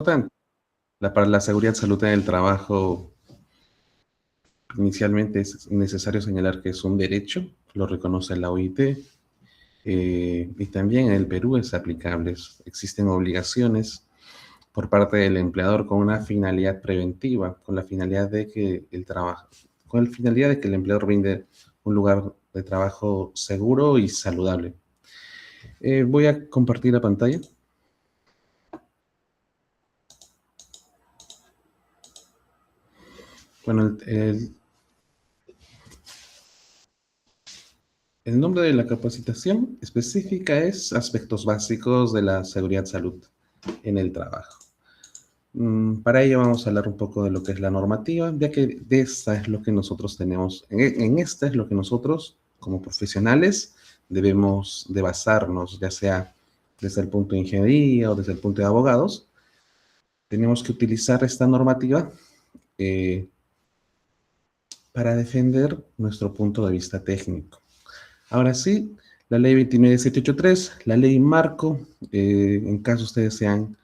importante. Para la seguridad y salud en el trabajo, inicialmente es necesario señalar que es un derecho, lo reconoce la OIT, y también en el Perú es aplicable. Existen obligaciones por parte del empleador con una finalidad preventiva, con la finalidad de que con la finalidad de que el empleador brinde un lugar de trabajo seguro y saludable. Voy a compartir la pantalla. Bueno, el nombre de la capacitación específica es Aspectos básicos de la seguridad y salud en el trabajo. Para ello vamos a hablar un poco de lo que es la normativa, ya que de esta es lo que nosotros tenemos, en esta es lo que nosotros como profesionales debemos de basarnos, ya sea desde el punto de ingeniería o desde el punto de abogados. Tenemos que utilizar esta normativa eh, para defender nuestro punto de vista técnico. Ahora sí, la ley 29783, la ley marco, en caso ustedes sean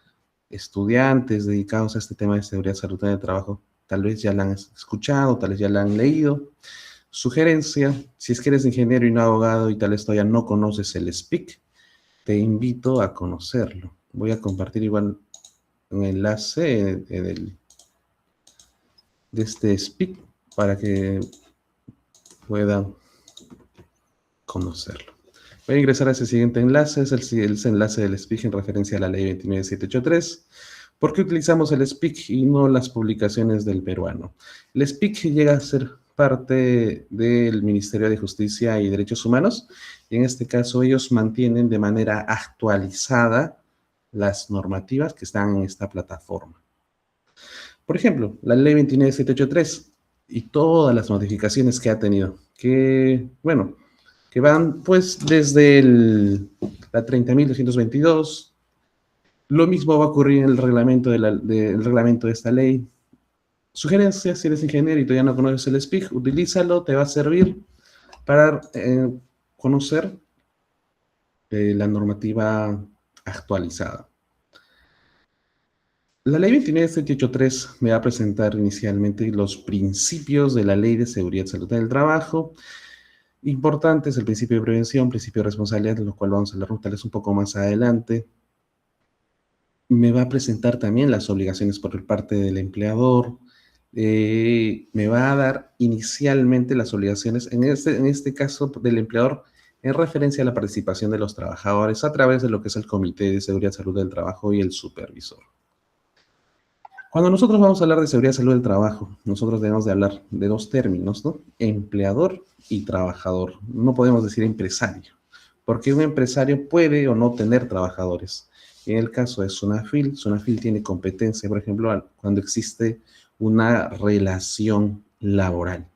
estudiantes dedicados a este tema de seguridad y salud en el trabajo, tal vez ya la han escuchado, tal vez ya la han leído. Sugerencia, si es que eres ingeniero y no abogado y tal vez todavía no conoces el SPIC, te invito a conocerlo. Voy a compartir igual un enlace de este SPIC para que puedan conocerlo. Voy a ingresar a ese siguiente enlace, es el enlace del SPIC en referencia a la ley 29783. ¿Por qué utilizamos el SPIC y no las publicaciones del peruano? El SPIC llega a ser parte del Ministerio de Justicia y Derechos Humanos, y en este caso ellos mantienen de manera actualizada las normativas que están en esta plataforma. Por ejemplo, la ley 29783 y todas las modificaciones que ha tenido, que, bueno, que van pues desde la 30.222. Lo mismo va a ocurrir en el reglamento el reglamento de esta ley. Sugerencia, si eres ingeniero y todavía no conoces el SPIC, utilízalo, te va a servir para conocer la normativa actualizada. La ley 29783 me va a presentar inicialmente los principios de la ley de seguridad y salud del trabajo. Importante es el principio de prevención, principio de responsabilidad, de lo cual vamos a hablar tal vez un poco más adelante. Me va a presentar también las obligaciones por parte del empleador. Me va a dar inicialmente las obligaciones, en este caso del empleador, en referencia a la participación de los trabajadores a través de lo que es el Comité de Seguridad y Salud del Trabajo y el supervisor. Cuando nosotros vamos a hablar de seguridad y salud del trabajo, nosotros debemos de hablar de dos términos, ¿no? Empleador y trabajador. No podemos decir empresario, porque un empresario puede o no tener trabajadores. En el caso de Sunafil tiene competencia, por ejemplo, cuando existe una relación laboral.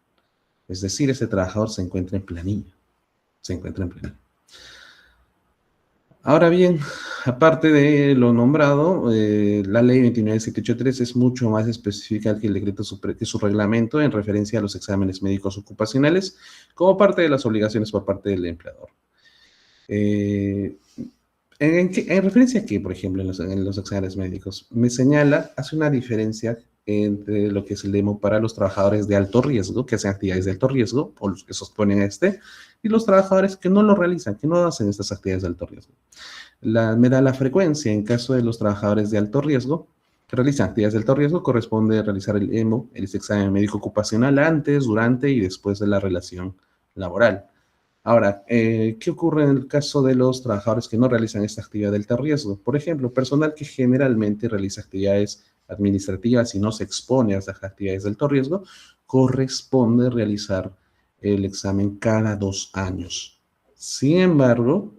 Es decir, ese trabajador se encuentra en planilla. Se encuentra en planilla. Ahora bien, aparte de lo nombrado, la ley 29783 es mucho más específica que el decreto que su reglamento en referencia a los exámenes médicos ocupacionales como parte de las obligaciones por parte del empleador. ¿En referencia a qué, por ejemplo, en los exámenes médicos? Me señala, hace una diferencia entre lo que es el demo para los trabajadores de alto riesgo, que hacen actividades de alto riesgo, o los que sostienen y los trabajadores que no lo realizan, que no hacen estas actividades de alto riesgo. Me da la frecuencia en caso de los trabajadores de alto riesgo, que realizan actividades de alto riesgo, corresponde realizar el EMO, el examen médico ocupacional, antes, durante y después de la relación laboral. Ahora, ¿qué ocurre en el caso de los trabajadores que no realizan esta actividad de alto riesgo? Por ejemplo, personal que generalmente realiza actividades administrativas y no se expone a estas actividades de alto riesgo, corresponde realizar el examen cada 2 años. Sin embargo,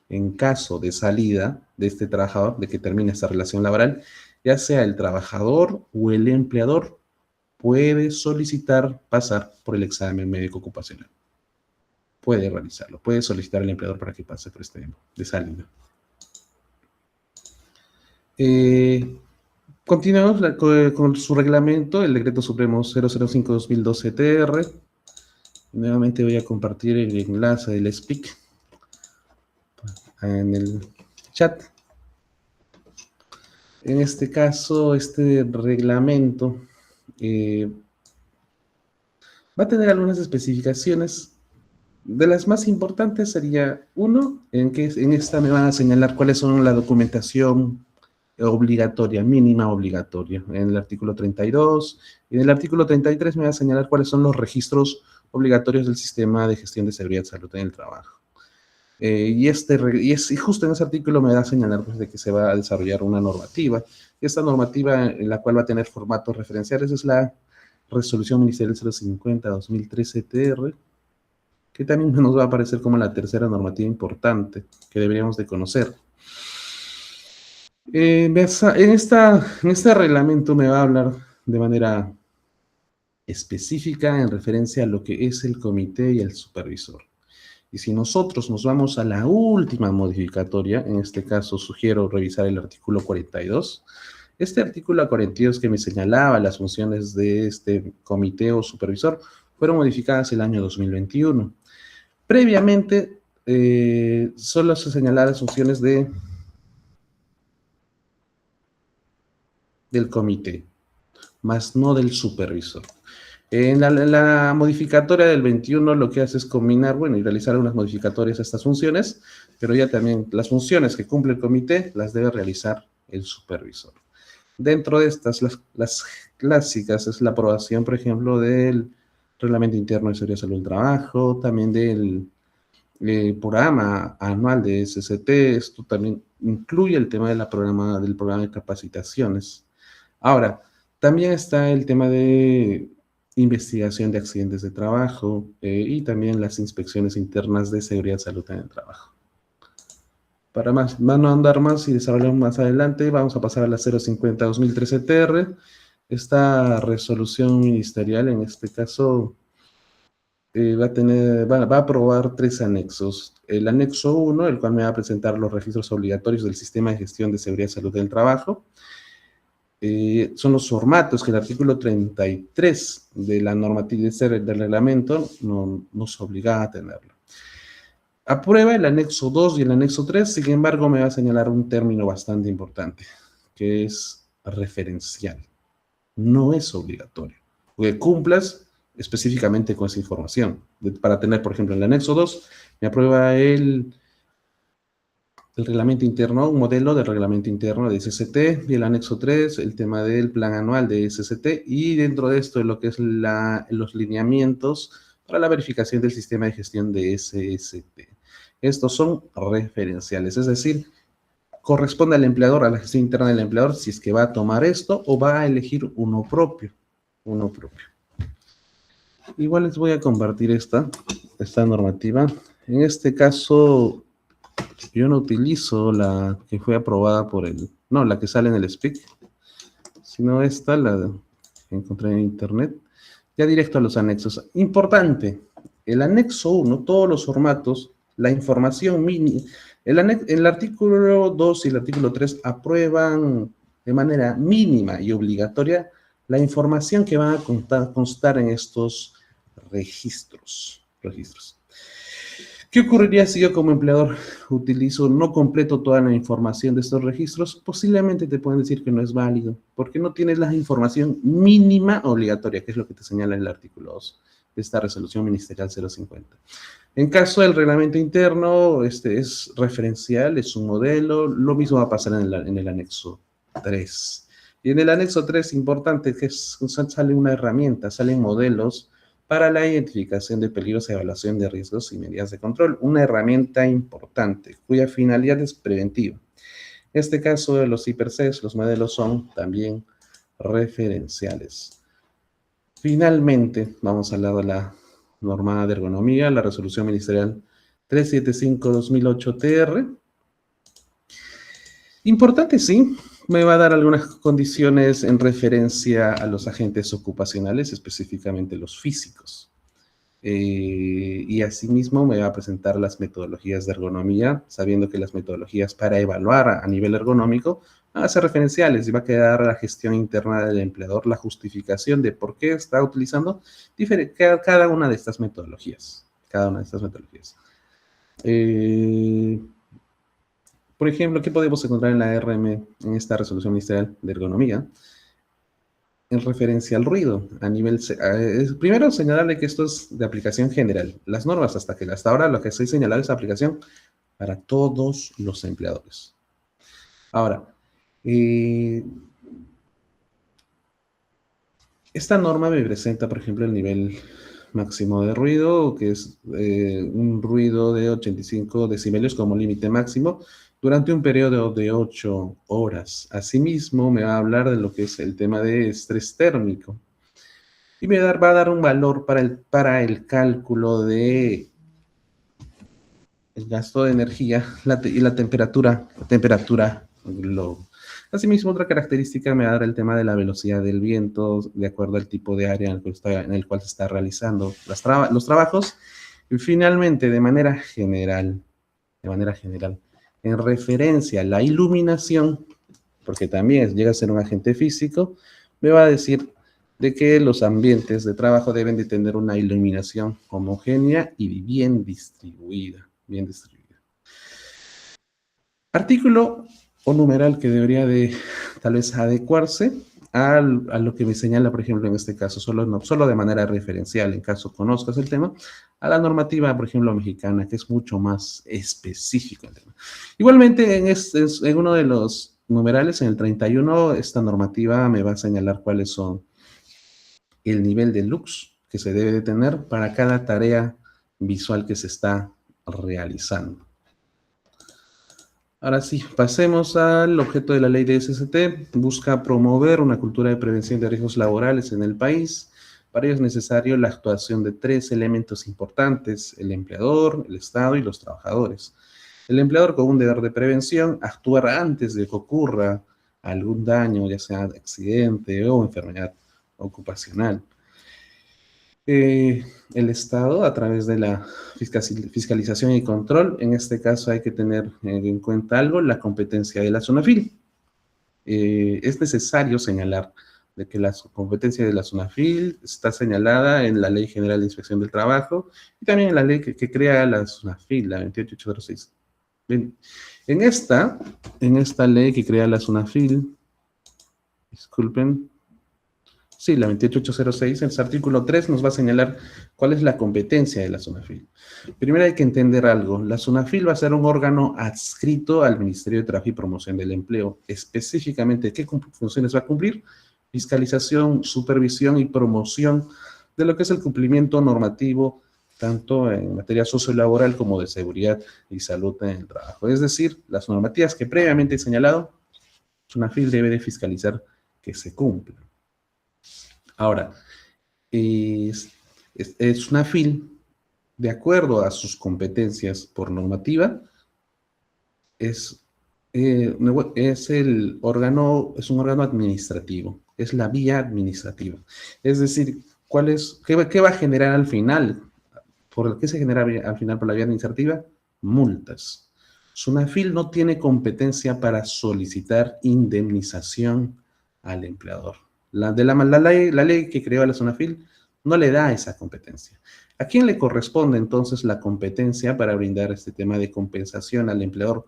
en caso de salida de este trabajador, de que termine esta relación laboral, ya sea el trabajador o el empleador puede solicitar pasar por el examen médico ocupacional. Puede realizarlo, puede solicitar al empleador para que pase por este de salida. Continuamos con su reglamento, el Decreto Supremo 005-2012-TR. Nuevamente voy a compartir el enlace del SPIC en el chat. En este caso, este reglamento va a tener algunas especificaciones. De las más importantes sería, uno, en esta me van a señalar cuáles son la documentación obligatoria, mínima obligatoria, en el artículo 32, y en el artículo 33 me va a señalar cuáles son los registros obligatorios del sistema de gestión de seguridad y salud en el trabajo. Y justo en ese artículo me va a señalar pues, de que se va a desarrollar una normativa. Esta normativa en la cual va a tener formatos referenciales es la Resolución Ministerial 050-2013-TR, que también nos va a aparecer como la tercera normativa importante que deberíamos de conocer. En este reglamento me va a hablar de manera específica en referencia a lo que es el comité y el supervisor. Y si nosotros nos vamos a la última modificatoria, en este caso sugiero revisar el artículo 42. Este artículo 42 que me señalaba las funciones de este comité o supervisor fueron modificadas el año 2021. Previamente, solo se señalaban las funciones del comité, más no del supervisor. En la modificatoria del 21 lo que hace es combinar, bueno, y realizar unas modificatorias a estas funciones, pero ya también las funciones que cumple el comité las debe realizar el supervisor. Dentro de estas, las clásicas es la aprobación, por ejemplo, del Reglamento Interno de Seguridad y Salud del Trabajo, también del programa anual de SCT. Esto también incluye el tema del programa de capacitaciones. Ahora, también está el tema de investigación de accidentes de trabajo y también las inspecciones internas de seguridad y salud en el trabajo. Para no andar más y desarrollar más adelante, vamos a pasar a la 050-2013-TR. Esta resolución ministerial, en este caso, va a aprobar 3 anexos. El anexo 1, el cual me va a presentar los registros obligatorios del Sistema de Gestión de Seguridad y Salud del Trabajo. Son los formatos que el artículo 33 de la normativa del reglamento nos obliga a tenerlo. Aprueba el anexo 2 y el anexo 3, sin embargo, me va a señalar un término bastante importante, que es referencial. No es obligatorio. Que cumplas específicamente con esa información. Para tener, por ejemplo, en el anexo 2, me aprueba el reglamento interno, un modelo del reglamento interno de SST, y el anexo 3, el tema del plan anual de SST, y dentro de esto lo que es los lineamientos para la verificación del sistema de gestión de SST. Estos son referenciales, es decir, corresponde al empleador, a la gestión interna del empleador, si es que va a tomar esto o va a elegir uno propio. Igual les voy a compartir esta normativa. En este caso, yo no utilizo la que fue aprobada la que sale en el SPIC, sino esta, la que encontré en internet. Ya directo a los anexos. Importante, el anexo 1, todos los formatos, la información mínima, el artículo 2 y el artículo 3 aprueban de manera mínima y obligatoria la información que va a constar en estos registros. ¿Qué ocurriría si yo como empleador no completo toda la información de estos registros? Posiblemente te pueden decir que no es válido, porque no tienes la información mínima obligatoria, que es lo que te señala el artículo 2 de esta resolución ministerial 050. En caso del reglamento interno, este es referencial, es un modelo, lo mismo va a pasar en el anexo 3. Y en el anexo 3, importante, que sale una herramienta, salen modelos para la identificación de peligros, evaluación de riesgos y medidas de control, una herramienta importante cuya finalidad es preventiva. En este caso de los IPRCs, los modelos son también referenciales. Finalmente, vamos a hablar de la norma de ergonomía, la resolución ministerial 375-2008-TR. Importante, sí, me va a dar algunas condiciones en referencia a los agentes ocupacionales, específicamente los físicos. Y asimismo me va a presentar las metodologías de ergonomía, sabiendo que las metodologías para evaluar a nivel ergonómico van a ser referenciales y va a quedar la gestión interna del empleador, la justificación de por qué está utilizando cada una de estas metodologías. Por ejemplo, ¿qué podemos encontrar en la RM, en esta resolución ministerial de ergonomía? En referencia al ruido, a nivel, primero señalarle que esto es de aplicación general. Las normas hasta ahora lo que estoy señalando es aplicación para todos los empleadores. Ahora, esta norma me presenta, por ejemplo, el nivel máximo de ruido, que es un ruido de 85 decibelios como límite máximo durante un periodo de 8 horas. Asimismo, me va a hablar de lo que es el tema de estrés térmico. Y va a dar un valor para el cálculo de el gasto de energía y la temperatura global. Asimismo, otra característica me va a dar el tema de la velocidad del viento, de acuerdo al tipo de área en el cual se está realizando los trabajos. Y finalmente, de manera general, en referencia a la iluminación, porque también llega a ser un agente físico, me va a decir de que los ambientes de trabajo deben de tener una iluminación homogénea y bien distribuida. Artículo o numeral que debería de tal vez adecuarse a lo que me señala, por ejemplo, en este caso, solo de manera referencial, en caso conozcas el tema, a la normativa, por ejemplo, mexicana, que es mucho más específico el tema. Igualmente, en uno de los numerales, en el 31, esta normativa me va a señalar cuáles son el nivel de lux que se debe de tener para cada tarea visual que se está realizando. Ahora sí, pasemos al objeto de la ley de SST. Busca promover una cultura de prevención de riesgos laborales en el país. Para ello es necesario la actuación de 3 elementos importantes: el empleador, el Estado y los trabajadores. El empleador, con un deber de prevención, actuar antes de que ocurra algún daño, ya sea accidente o enfermedad ocupacional. El Estado, a través de la fiscalización y control, en este caso hay que tener en cuenta algo: la competencia de la SUNAFIL. Es necesario señalar de que la competencia de la SUNAFIL está señalada en la Ley General de Inspección del Trabajo y también en la ley que crea la SUNAFIL, la 28806. Bien, en esta ley que crea la SUNAFIL, disculpen, sí, la 28806, en su artículo 3 nos va a señalar cuál es la competencia de la SUNAFIL. Primero hay que entender algo: la SUNAFIL va a ser un órgano adscrito al Ministerio de Trabajo y Promoción del Empleo. Específicamente, ¿qué funciones va a cumplir? Fiscalización, supervisión y promoción de lo que es el cumplimiento normativo, tanto en materia sociolaboral como de seguridad y salud en el trabajo. Es decir, las normativas que previamente he señalado, SUNAFIL debe de fiscalizar que se cumplan. Ahora, es SUNAFIL, de acuerdo a sus competencias por normativa, es un órgano administrativo, es la vía administrativa. Es decir, ¿qué va a generar al final? ¿Por qué se genera al final por la vía administrativa? Multas. SUNAFIL no tiene competencia para solicitar indemnización al empleador. La ley que creó a la SUNAFIL no le da esa competencia. ¿A quién le corresponde entonces la competencia para brindar este tema de compensación al empleador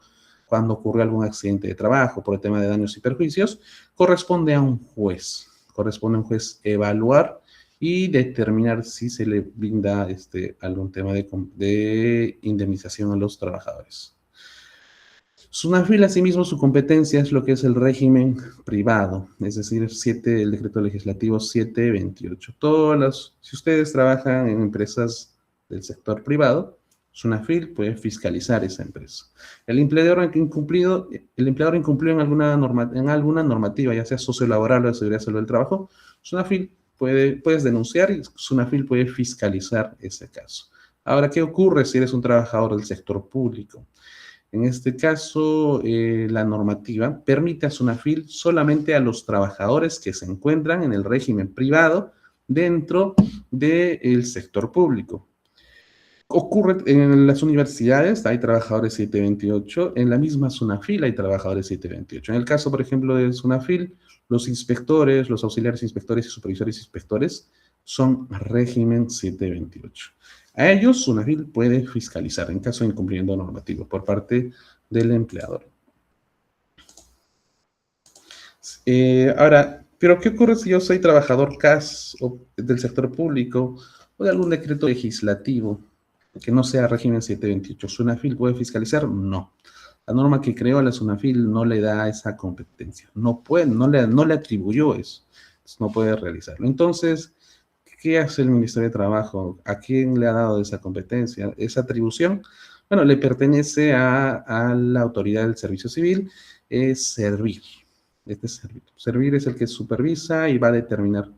cuando ocurre algún accidente de trabajo por el tema de daños y perjuicios? Corresponde a un juez. Corresponde a un juez evaluar y determinar si se le brinda algún tema de indemnización a los trabajadores. SUNAFIL, asimismo, su competencia es lo que es el régimen privado, es decir, el decreto legislativo 728. Si ustedes trabajan en empresas del sector privado, SUNAFIL puede fiscalizar esa empresa. El empleador incumplió en alguna normativa, ya sea sociolaboral o de seguridad salud del trabajo, SUNAFIL puedes denunciar y SUNAFIL puede fiscalizar ese caso. Ahora, ¿qué ocurre si eres un trabajador del sector público? En este caso, la normativa permite a SUNAFIL solamente a los trabajadores que se encuentran en el régimen privado dentro del sector público. Ocurre en las universidades, hay trabajadores 728, en la misma SUNAFIL hay trabajadores 728. En el caso, por ejemplo, de SUNAFIL, los inspectores, los auxiliares inspectores y supervisores inspectores son régimen 728. A ellos SUNAFIL puede fiscalizar en caso de incumplimiento normativo por parte del empleador. Ahora, pero ¿qué ocurre si yo soy trabajador CAS o del sector público o de algún decreto legislativo que no sea régimen 728? ¿SUNAFIL puede fiscalizar? No. La norma que creó la SUNAFIL no le da esa competencia. No puede, no le atribuyó eso. Entonces, no puede realizarlo. Entonces, ¿qué hace el Ministerio de Trabajo? ¿A quién le ha dado esa competencia, esa atribución? Bueno, le pertenece a la autoridad del servicio civil, es servir. Este es servir. Servir es el que supervisa y va a determinar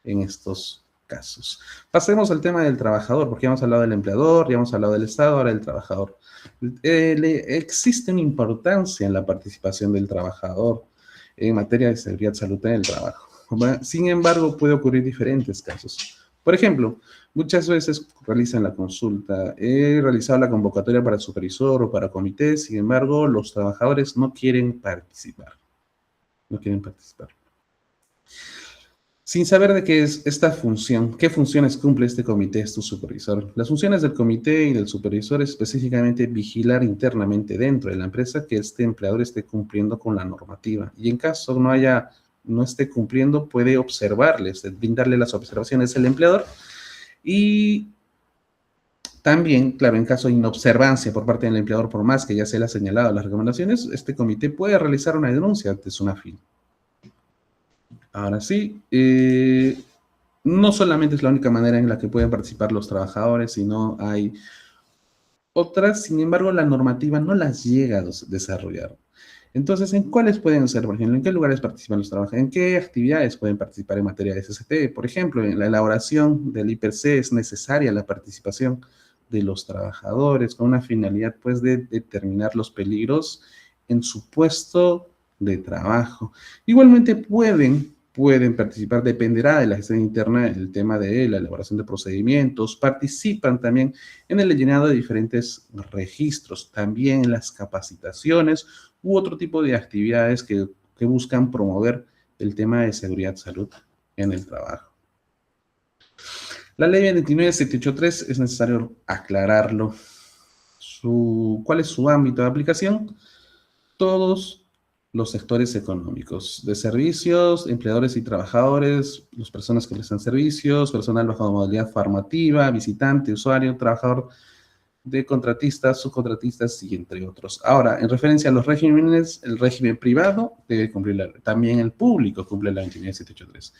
en estos casos. Pasemos al tema del trabajador, porque ya hemos hablado del empleador, ya hemos hablado del Estado, ahora del trabajador. Existe una importancia en la participación del trabajador en materia de seguridad, salud en el trabajo. Sin embargo, puede ocurrir diferentes casos. Por ejemplo, muchas veces realizan la consulta, he realizado la convocatoria para supervisor o para comité, sin embargo, los trabajadores no quieren participar. No quieren participar. Sin saber de qué es esta función, qué funciones cumple este comité, este supervisor. Las funciones del comité y del supervisor es específicamente vigilar internamente dentro de la empresa que este empleador esté cumpliendo con la normativa. Y en caso no esté cumpliendo, puede observarles, brindarle las observaciones al empleador. Y también, claro, en caso de inobservancia por parte del empleador, por más que ya se le ha señalado las recomendaciones, este comité puede realizar una denuncia ante SUNAFIL. Ahora sí, no solamente es la única manera en la que pueden participar los trabajadores, sino hay otras, sin embargo, la normativa no las llega a desarrollar. Entonces, ¿en cuáles pueden ser, por ejemplo, en qué lugares participan los trabajadores? ¿En qué actividades pueden participar en materia de SST? Por ejemplo, en la elaboración del IPC es necesaria la participación de los trabajadores con una finalidad, pues, de determinar los peligros en su puesto de trabajo. Igualmente pueden participar, dependerá de la gestión interna, el tema de la elaboración de procedimientos, participan también en el llenado de diferentes registros, también en las capacitaciones u otro tipo de actividades que buscan promover el tema de seguridad y salud en el trabajo. La ley 29783 es necesario aclararlo. ¿Cuál es su ámbito de aplicación? Todos los sectores económicos, de servicios, empleadores y trabajadores, las personas que prestan servicios, personal bajo modalidad formativa, visitante, usuario, trabajador de contratistas, subcontratistas y entre otros. Ahora, en referencia a los regímenes, el régimen privado debe cumplir también el público cumple la 29783.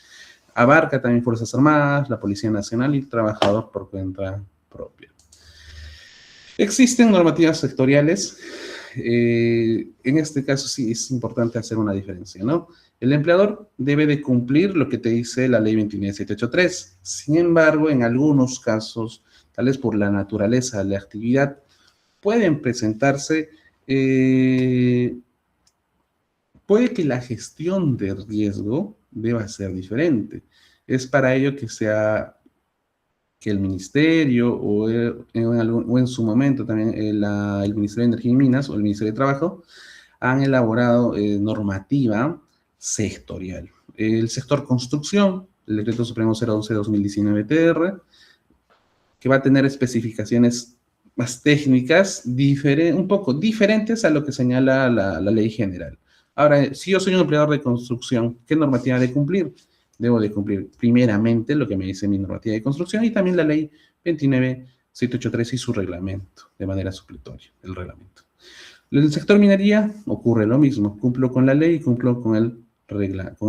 Abarca también Fuerzas Armadas, la Policía Nacional y trabajador por cuenta propia. Existen normativas sectoriales. En este caso sí es importante hacer una diferencia, ¿no? El empleador debe de cumplir lo que te dice la ley 29783. Sin embargo, en algunos casos, tal vez por la naturaleza de la actividad, pueden presentarse, puede que la gestión de riesgo deba ser diferente. Es para ello que el ministerio o en su momento también el Ministerio de Energía y Minas o el Ministerio de Trabajo han elaborado normativa sectorial. El sector construcción, el Decreto Supremo 011-2019-TR, que va a tener especificaciones más técnicas, un poco diferentes a lo que señala la ley general. Ahora, si yo soy un empleador de construcción, ¿qué normativa de cumplir? Debo de cumplir primeramente lo que me dice mi normativa de construcción y también la ley 29783 y su reglamento, de manera supletoria, el reglamento. En el sector minería ocurre lo mismo, cumplo con la ley y cumplo con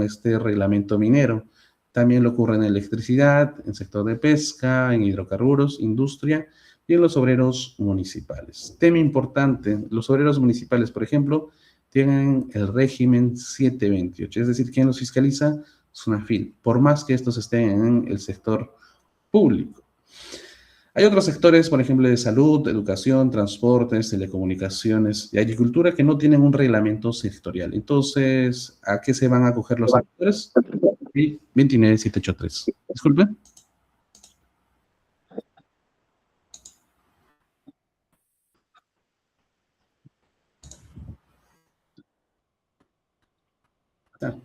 este reglamento minero. También lo ocurre en electricidad, en sector de pesca, en hidrocarburos, industria y en los obreros municipales. Tema importante, los obreros municipales, por ejemplo, tienen el régimen 728, es decir, ¿quién los fiscaliza? SUNAFIL, por más que estos estén en el sector público. Hay otros sectores, por ejemplo, de salud, educación, transportes, telecomunicaciones y agricultura que no tienen un reglamento sectorial. Entonces, ¿a qué se van a acoger los sectores? 29783. Disculpe.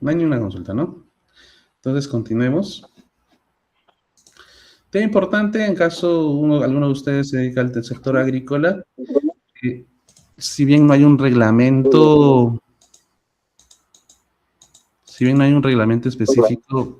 No hay ni una consulta, ¿no? Entonces, continuemos. Tema importante, en caso alguno de ustedes se dedica al sector agrícola, si bien no hay un reglamento Si bien no hay un reglamento específico,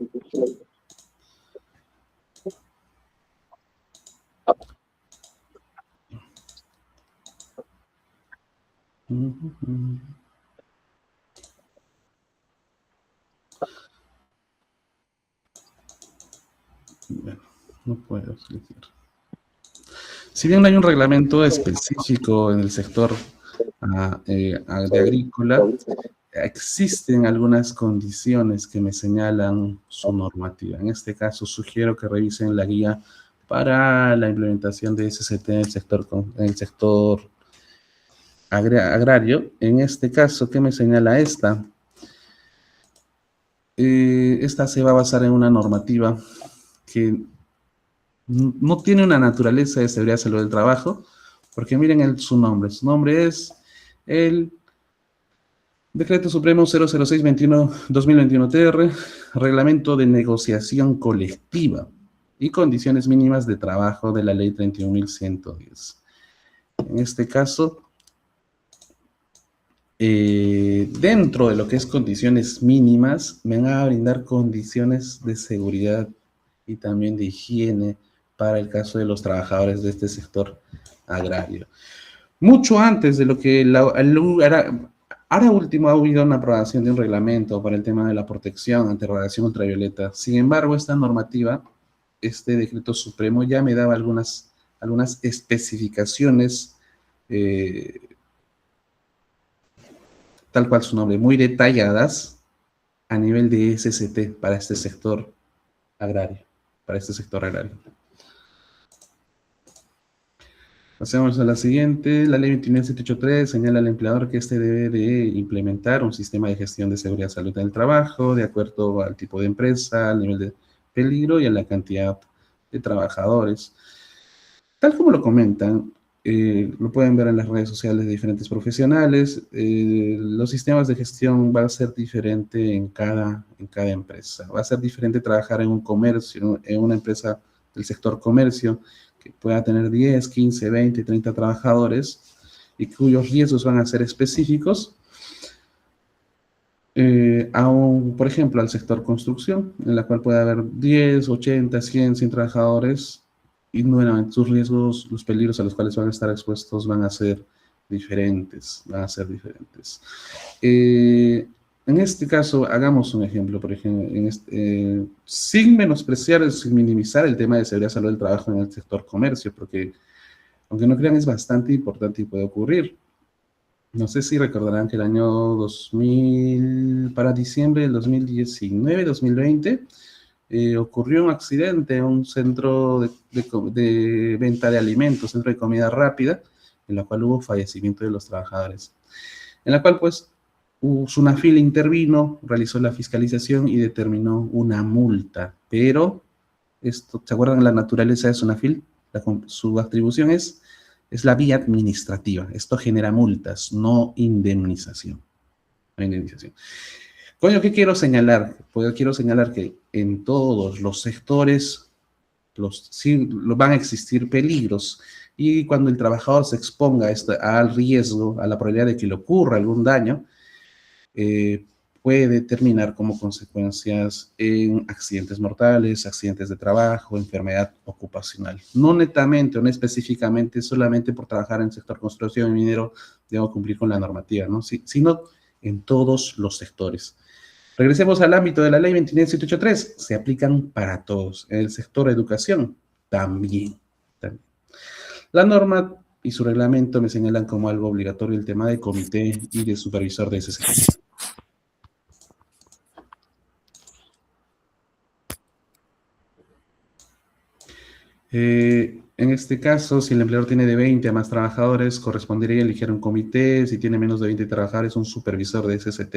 bueno, no puedo elegir. Si bien no hay un reglamento específico en el sector de agrícola, existen algunas condiciones que me señalan su normativa. En este caso, sugiero que revisen la guía para la implementación de SCT en el sector agrario. En este caso, ¿qué me señala esta? Esta se va a basar en una normativa que no tiene una naturaleza de seguridad salud del trabajo, porque miren su nombre. Su nombre es el Decreto Supremo 006-2021-TR, Reglamento de Negociación Colectiva y Condiciones Mínimas de Trabajo de la Ley 31.110. En este caso, dentro de lo que es condiciones mínimas, me van a brindar condiciones de seguridad y también de higiene para el caso de los trabajadores de este sector agrario. Mucho antes de lo que ahora último ha habido una aprobación de un reglamento para el tema de la protección ante radiación ultravioleta. Sin embargo, esta normativa, este decreto supremo, ya me daba algunas especificaciones, tal cual su nombre, muy detalladas a nivel de SCT para este sector agrario, Pasemos a la siguiente. La ley 29783 señala al empleador que este debe de implementar un sistema de gestión de seguridad y salud del trabajo de acuerdo al tipo de empresa, al nivel de peligro y a la cantidad de trabajadores. Tal como lo comentan, lo pueden ver en las redes sociales de diferentes profesionales, los sistemas de gestión van a ser diferentes en cada empresa. Va a ser diferente trabajar en un comercio, en una empresa del sector comercio, que pueda tener 10, 15, 20, 30 trabajadores y cuyos riesgos van a ser específicos, por ejemplo, al sector construcción, en la cual puede haber 10, 80, 100 trabajadores y nuevamente sus riesgos, los peligros a los cuales van a estar expuestos van a ser diferentes, en este caso, hagamos un ejemplo, por ejemplo, sin menospreciar, sin minimizar el tema de seguridad y salud del trabajo en el sector comercio, porque, aunque no crean, es bastante importante y puede ocurrir. No sé si recordarán que el año 2000, para diciembre del 2019-2020, ocurrió un accidente en un centro de venta de alimentos, centro de comida rápida, en la cual hubo fallecimiento de los trabajadores. En la cual, pues, SUNAFIL intervino, realizó la fiscalización y determinó una multa. Pero, ¿se acuerdan de la naturaleza de SUNAFIL? Su atribución es la vía administrativa. Esto genera multas, no indemnización. Coño, ¿qué quiero señalar? Pues quiero señalar que en todos los sectores van a existir peligros, y cuando el trabajador se exponga al riesgo, a la probabilidad de que le ocurra algún daño, puede terminar como consecuencias en accidentes mortales, accidentes de trabajo, enfermedad ocupacional. No netamente o no específicamente solamente por trabajar en el sector construcción y minero debo cumplir con la normativa, ¿no? Sino en todos los sectores. Regresemos al ámbito de la ley 29783. Se aplican para todos. En el sector educación también. La norma y su reglamento me señalan como algo obligatorio el tema de comité y de supervisor de ese sector. En este caso, si el empleador tiene de 20 a más trabajadores, correspondería elegir un comité. Si tiene menos de 20 trabajadores, un supervisor de SCT.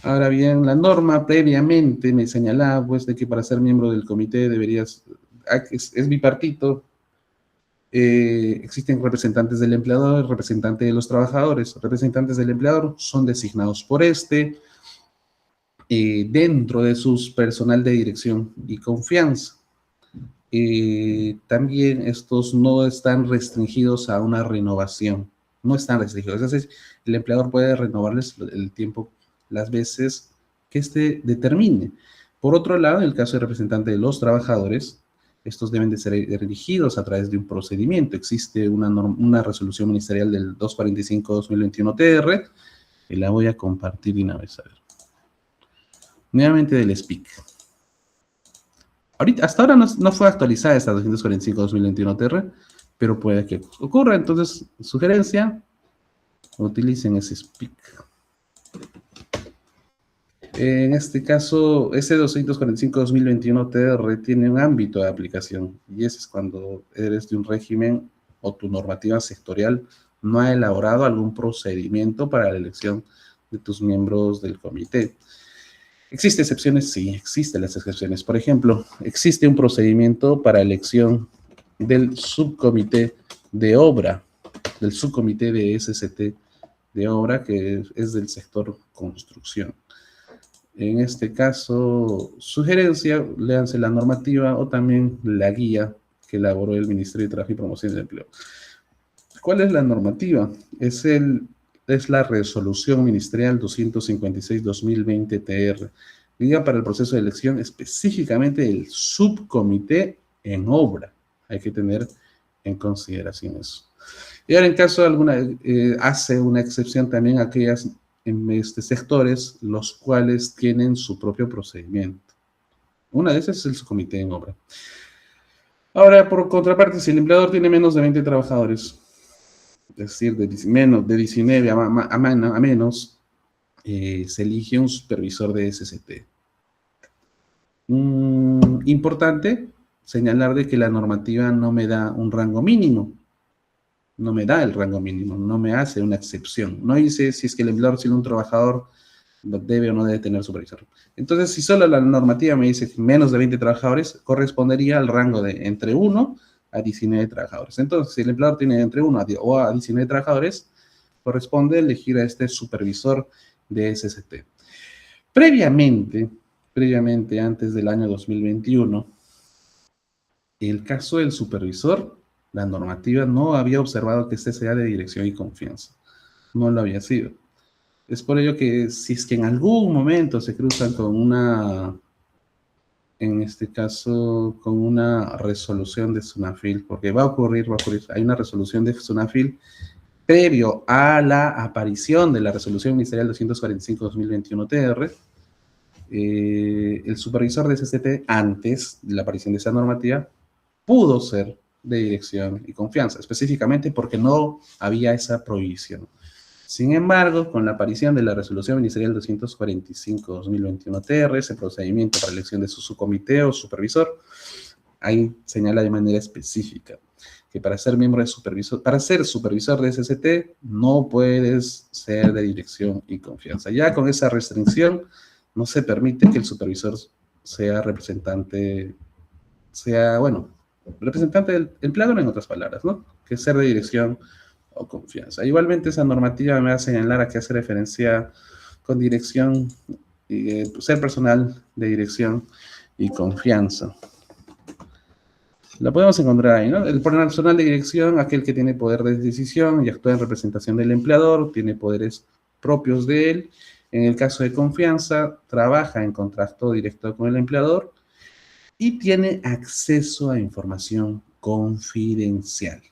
Ahora bien, la norma previamente me señalaba, pues, de que para ser miembro del comité es bipartito. Existen representantes del empleador, representantes de los trabajadores. Representantes del empleador son designados por dentro de su personal de dirección y confianza. También estos no están restringidos a una renovación, no están restringidos. Es decir, el empleador puede renovarles el tiempo, las veces que éste determine. Por otro lado, en el caso del representante de los trabajadores, estos deben de ser erigidos a través de un procedimiento. Existe una resolución ministerial del 245-2021 TR, y la voy a compartir de una vez. A ver. Nuevamente del SPIC. Hasta ahora no fue actualizada esta 245-2021 TR, pero puede que ocurra. Entonces, sugerencia, utilicen ese SPIC. En este caso, ese 245-2021 TR tiene un ámbito de aplicación, y ese es cuando eres de un régimen o tu normativa sectorial no ha elaborado algún procedimiento para la elección de tus miembros del comité. ¿Existen excepciones? Sí, existen las excepciones. Por ejemplo, existe un procedimiento para elección del subcomité de obra, del subcomité de SST de obra, que es del sector construcción. En este caso, sugerencia, léanse la normativa o también la guía que elaboró el Ministerio de Trabajo y Promoción del Empleo. ¿Cuál es la normativa? Es la resolución ministerial 256-2020 TR, guía para el proceso de elección específicamente del subcomité en obra. Hay que tener en consideración eso. Y ahora, en caso alguna, hace una excepción también a aquellas sectores los cuales tienen su propio procedimiento. Una de esas es el subcomité en obra. Ahora, por contraparte, si el empleador tiene menos de 20 trabajadores, es decir, de 19 a menos, se elige un supervisor de SST. Importante señalar de que la normativa no me da un rango mínimo. No me da el rango mínimo, no me hace una excepción. No dice si es que el empleador tiene un trabajador, debe o no debe tener supervisor. Entonces, si solo la normativa me dice que menos de 20 trabajadores, correspondería al rango de entre 1 a 19 trabajadores. Entonces, si el empleador tiene entre 1 a 19 trabajadores, corresponde elegir a este supervisor de SST. Previamente, antes del año 2021, el caso del supervisor, la normativa no había observado que este sea de dirección y confianza. No lo había sido. Es por ello que si es que en algún momento se cruzan con una, en este caso, con una resolución de SUNAFIL, porque va a ocurrir, hay una resolución de SUNAFIL previo a la aparición de la resolución ministerial 245-2021 TR, el supervisor de SST, antes de la aparición de esa normativa, pudo ser de dirección y confianza, específicamente porque no había esa prohibición. Sin embargo, con la aparición de la resolución ministerial 245-2021 TR, ese procedimiento para elección de su subcomité o supervisor, ahí señala de manera específica que para ser miembro de supervisor, para ser supervisor de SST, no puedes ser de dirección y confianza. Ya con esa restricción, no se permite que el supervisor sea representante, representante del empleador, en otras palabras, ¿no? Que ser de dirección o confianza. Igualmente, esa normativa me va a señalar a qué hace referencia con dirección, ser personal de dirección y confianza. La podemos encontrar ahí, ¿no? El personal de dirección, aquel que tiene poder de decisión y actúa en representación del empleador, tiene poderes propios de él. En el caso de confianza, trabaja en contacto directo con el empleador y tiene acceso a información confidencial.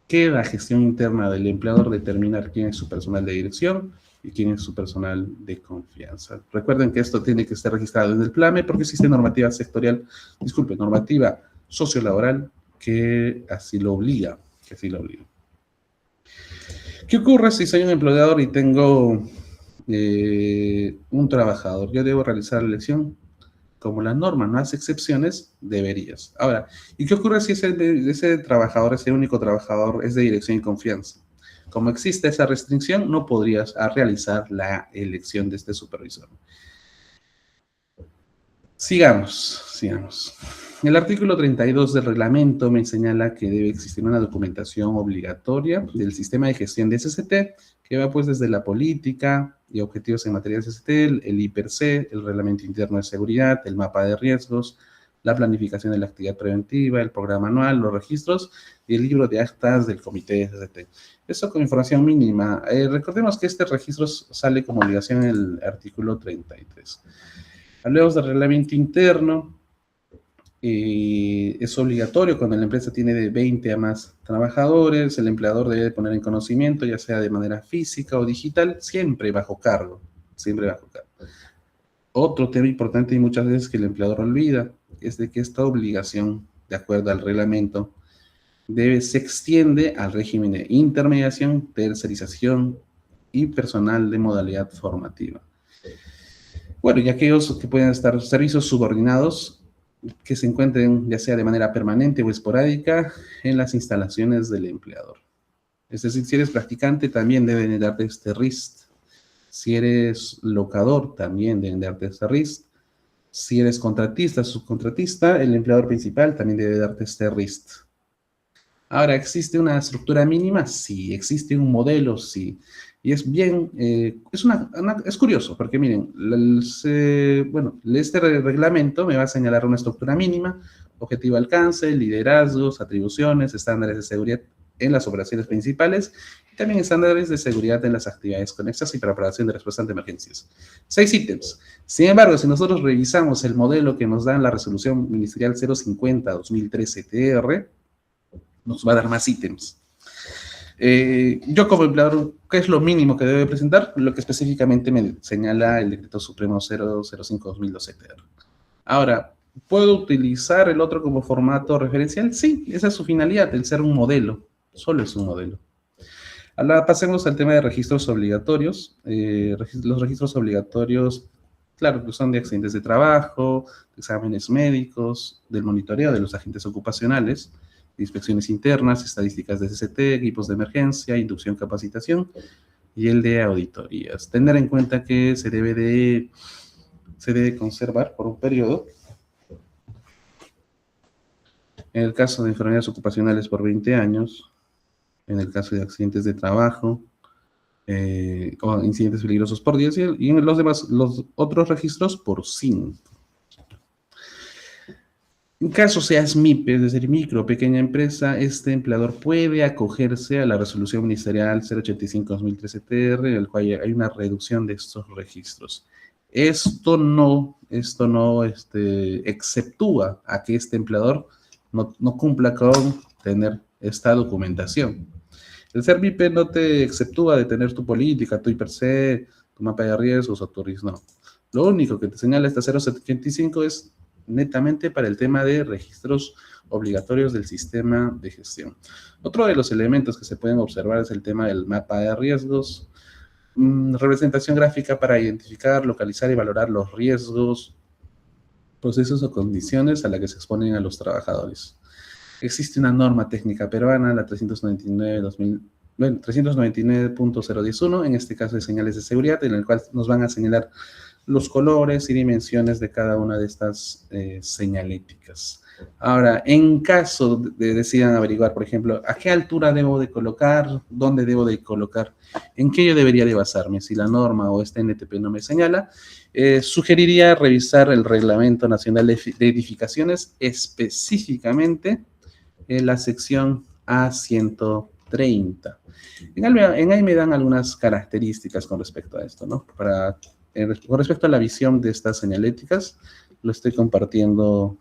Queda gestión interna del empleador determinar quién es su personal de dirección y quién es su personal de confianza. Recuerden que esto tiene que estar registrado en el PLAME porque existe normativa sectorial, normativa sociolaboral que así lo obliga, ¿Qué ocurre si soy un empleador y tengo un trabajador? Yo debo realizar la elección. Como la norma no hace excepciones, deberías. Ahora, ¿y qué ocurre si ese trabajador, ese único trabajador, es de dirección y confianza? Como existe esa restricción, no podrías realizar la elección de este supervisor. Sigamos. El artículo 32 del reglamento me señala que debe existir una documentación obligatoria del sistema de gestión de SST, que va pues desde la política y objetivos en materia de SST, el IPRC, el reglamento interno de seguridad, el mapa de riesgos, la planificación de la actividad preventiva, el programa anual, los registros y el libro de actas del comité SST. Eso con información mínima. Recordemos que este registro sale como obligación en el artículo 33. Hablemos del reglamento interno. Es obligatorio cuando la empresa tiene de 20 a más trabajadores, el empleador debe poner en conocimiento, ya sea de manera física o digital, siempre bajo cargo, siempre bajo cargo. Otro tema importante y muchas veces que el empleador olvida es de que esta obligación, de acuerdo al reglamento, se extiende al régimen de intermediación, tercerización y personal de modalidad formativa. Bueno, y aquellos que pueden estar servicios subordinados que se encuentren ya sea de manera permanente o esporádica en las instalaciones del empleador. Es decir, si eres practicante también deben darte este RIST. Si eres locador también deben darte este RIST. Si eres contratista, subcontratista, el empleador principal también debe darte este RIST. Ahora, ¿existe una estructura mínima? Sí. ¿Existe un modelo? Sí. Y es bien, es curioso, porque miren, este reglamento me va a señalar una estructura mínima, objetivo de alcance, liderazgos, atribuciones, estándares de seguridad en las operaciones principales y también estándares de seguridad en las actividades conexas y preparación de respuesta ante emergencias. 6 ítems. Sin embargo, si nosotros revisamos el modelo que nos da la resolución ministerial 050-2013-TR, nos va a dar más ítems. Yo como empleador, ¿qué es lo mínimo que debe presentar? Lo que específicamente me señala el Decreto Supremo 005-2012-TR. Ahora, ¿puedo utilizar el otro como formato referencial? Sí, esa es su finalidad, el ser un modelo. Solo es un modelo. Ahora pasemos al tema de registros obligatorios. Los registros obligatorios, claro, que son de accidentes de trabajo, de exámenes médicos, del monitoreo de los agentes ocupacionales, inspecciones internas, estadísticas de SST, equipos de emergencia, inducción, capacitación y el de auditorías. Tener en cuenta que se debe conservar por un periodo. En el caso de enfermedades ocupacionales por 20 años, en el caso de accidentes de trabajo o incidentes peligrosos por 10 y en los otros registros por 5. En caso seas MIPE, es decir, micro o pequeña empresa, este empleador puede acogerse a la resolución ministerial 085-2013-TR, en el cual hay una reducción de estos registros. Esto no exceptúa a que este empleador no cumpla con tener esta documentación. El ser MIPE no te exceptúa de tener tu política, tu IPRC, tu mapa de riesgos o tu RIS, no. Lo único que te señala esta 075 es netamente para el tema de registros obligatorios del sistema de gestión. Otro de los elementos que se pueden observar es el tema del mapa de riesgos, representación gráfica para identificar, localizar y valorar los riesgos, procesos o condiciones a las que se exponen a los trabajadores. Existe una norma técnica peruana, la 399.011, en este caso de señales de seguridad, en el cual nos van a señalar los colores y dimensiones de cada una de estas señaléticas. Ahora, en caso de decidan averiguar, por ejemplo, a qué altura debo de colocar, dónde debo de colocar, en qué yo debería de basarme, si la norma o este NTP no me señala, sugeriría revisar el Reglamento Nacional de Edificaciones, específicamente en la sección A130. En ahí me dan algunas características con respecto a esto, ¿no? Con respecto a la visión de estas señaléticas, lo estoy compartiendo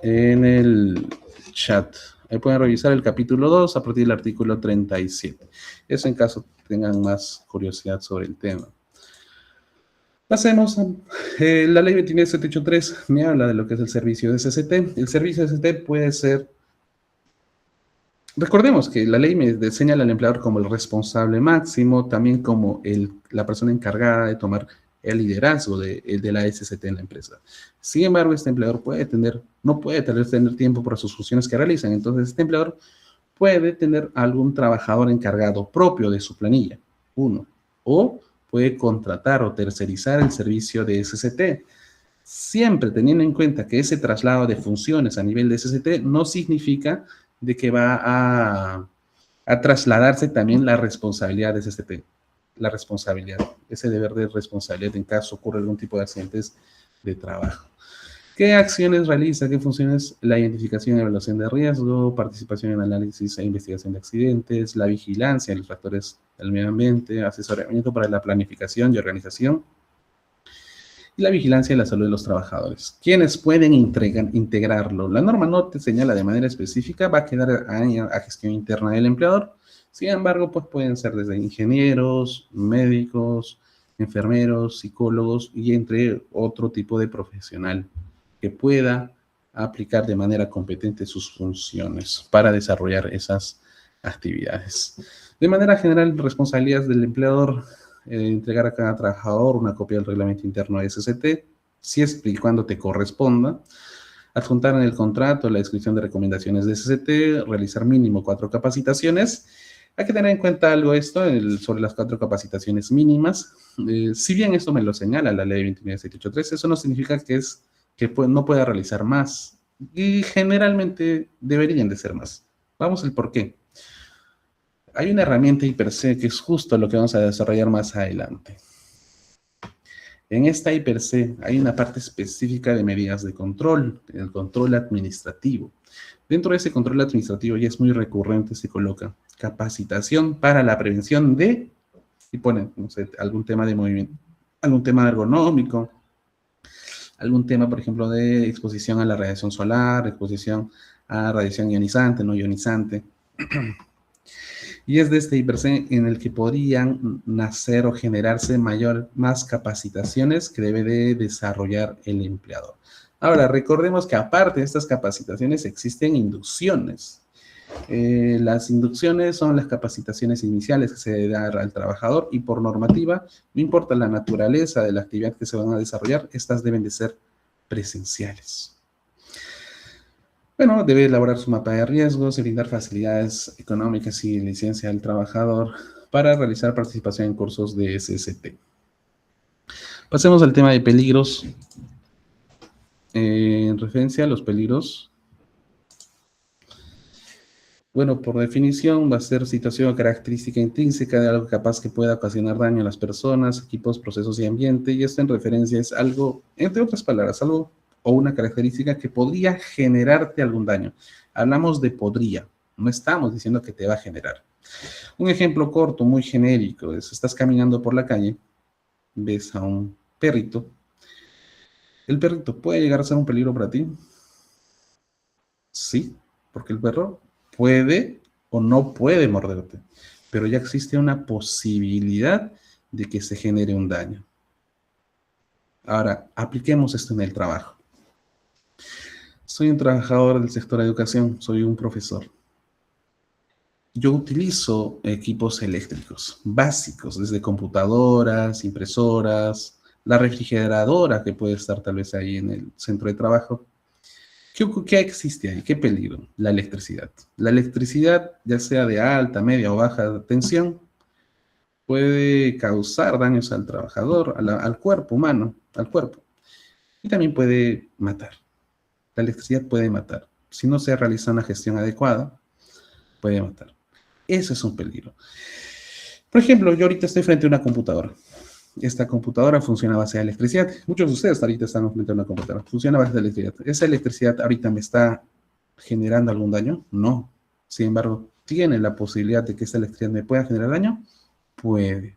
en el chat. Ahí pueden revisar el capítulo 2 a partir del artículo 37. Eso en caso tengan más curiosidad sobre el tema. Pasemos a la ley 29783, me habla de lo que es el servicio de SST. El servicio de SST puede ser... Recordemos que la ley me señala al empleador como el responsable máximo, también como la persona encargada de tomar el liderazgo de la SST en la empresa. Sin embargo, este empleador no puede tener tiempo para sus funciones que realizan. Entonces, este empleador puede tener algún trabajador encargado propio de su planilla, o puede contratar o tercerizar el servicio de SST, siempre teniendo en cuenta que ese traslado de funciones a nivel de SST no significa de que va a trasladarse también la responsabilidad de SST, ese deber de responsabilidad en caso ocurra algún tipo de accidentes de trabajo. ¿Qué acciones realiza? ¿Qué funciones? La identificación y evaluación de riesgo, participación en análisis e investigación de accidentes, la vigilancia de los factores del medio ambiente, asesoramiento para la planificación y organización, y la vigilancia de la salud de los trabajadores. ¿Quiénes pueden integrarlo? La norma no te señala de manera específica, va a quedar a gestión interna del empleador. Sin embargo, pues pueden ser desde ingenieros, médicos, enfermeros, psicólogos y entre otro tipo de profesional que pueda aplicar de manera competente sus funciones para desarrollar esas actividades. De manera general, responsabilidades del empleador: entregar a cada trabajador una copia del reglamento interno de SCT, si es y cuando te corresponda, adjuntar en el contrato la descripción de recomendaciones de SCT, realizar mínimo 4 capacitaciones. Hay que tener en cuenta algo sobre las 4 capacitaciones mínimas. Si bien esto me lo señala la ley 29783, eso no significa que no pueda realizar más. Y generalmente deberían de ser más. Vamos al por qué. Hay una herramienta IPERSE que es justo lo que vamos a desarrollar más adelante. En esta IPERSE hay una parte específica de medidas de control, el control administrativo. Dentro de ese control administrativo ya es muy recurrente, se coloca capacitación para la prevención de, y ponen, no sé, algún tema de movimiento, algún tema ergonómico, algún tema, por ejemplo, de exposición a la radiación solar, exposición a radiación ionizante, no ionizante. Y es de este IPERSE en el que podrían nacer o generarse más capacitaciones que debe de desarrollar el empleador. Ahora, recordemos que aparte de estas capacitaciones existen inducciones. Las inducciones son las capacitaciones iniciales que se debe dar al trabajador y por normativa, no importa la naturaleza de la actividad que se van a desarrollar, estas deben de ser presenciales. Bueno, debe elaborar su mapa de riesgos y brindar facilidades económicas y licencia al trabajador para realizar participación en cursos de SST. Pasemos al tema de peligros. En referencia a los peligros, bueno, por definición va a ser situación o característica intrínseca de algo capaz que pueda ocasionar daño a las personas, equipos, procesos y ambiente, y esto en referencia es algo, entre otras palabras, algo o una característica que podría generarte algún daño. Hablamos de podría, no estamos diciendo que te va a generar. Un ejemplo corto, muy genérico, es: estás caminando por la calle, ves a un perrito. ¿El perrito puede llegar a ser un peligro para ti? Sí, porque el perro puede o no puede morderte, pero ya existe una posibilidad de que se genere un daño. Ahora, apliquemos esto en el trabajo. Soy un trabajador del sector de educación, soy un profesor. Yo utilizo equipos eléctricos básicos, desde computadoras, impresoras, la refrigeradora que puede estar tal vez ahí en el centro de trabajo. ¿Qué existe ahí? ¿Qué peligro? La electricidad. La electricidad, ya sea de alta, media o baja tensión, puede causar daños al trabajador, al cuerpo humano, al cuerpo. Y también puede matar. La electricidad puede matar. Si no se realiza una gestión adecuada, puede matar. Eso es un peligro. Por ejemplo, yo ahorita estoy frente a una computadora. Esta computadora funciona a base de electricidad. Muchos de ustedes ahorita están frente a una computadora. Funciona a base de electricidad. ¿Esa electricidad ahorita me está generando algún daño? No. Sin embargo, ¿tiene la posibilidad de que esta electricidad me pueda generar daño? Puede.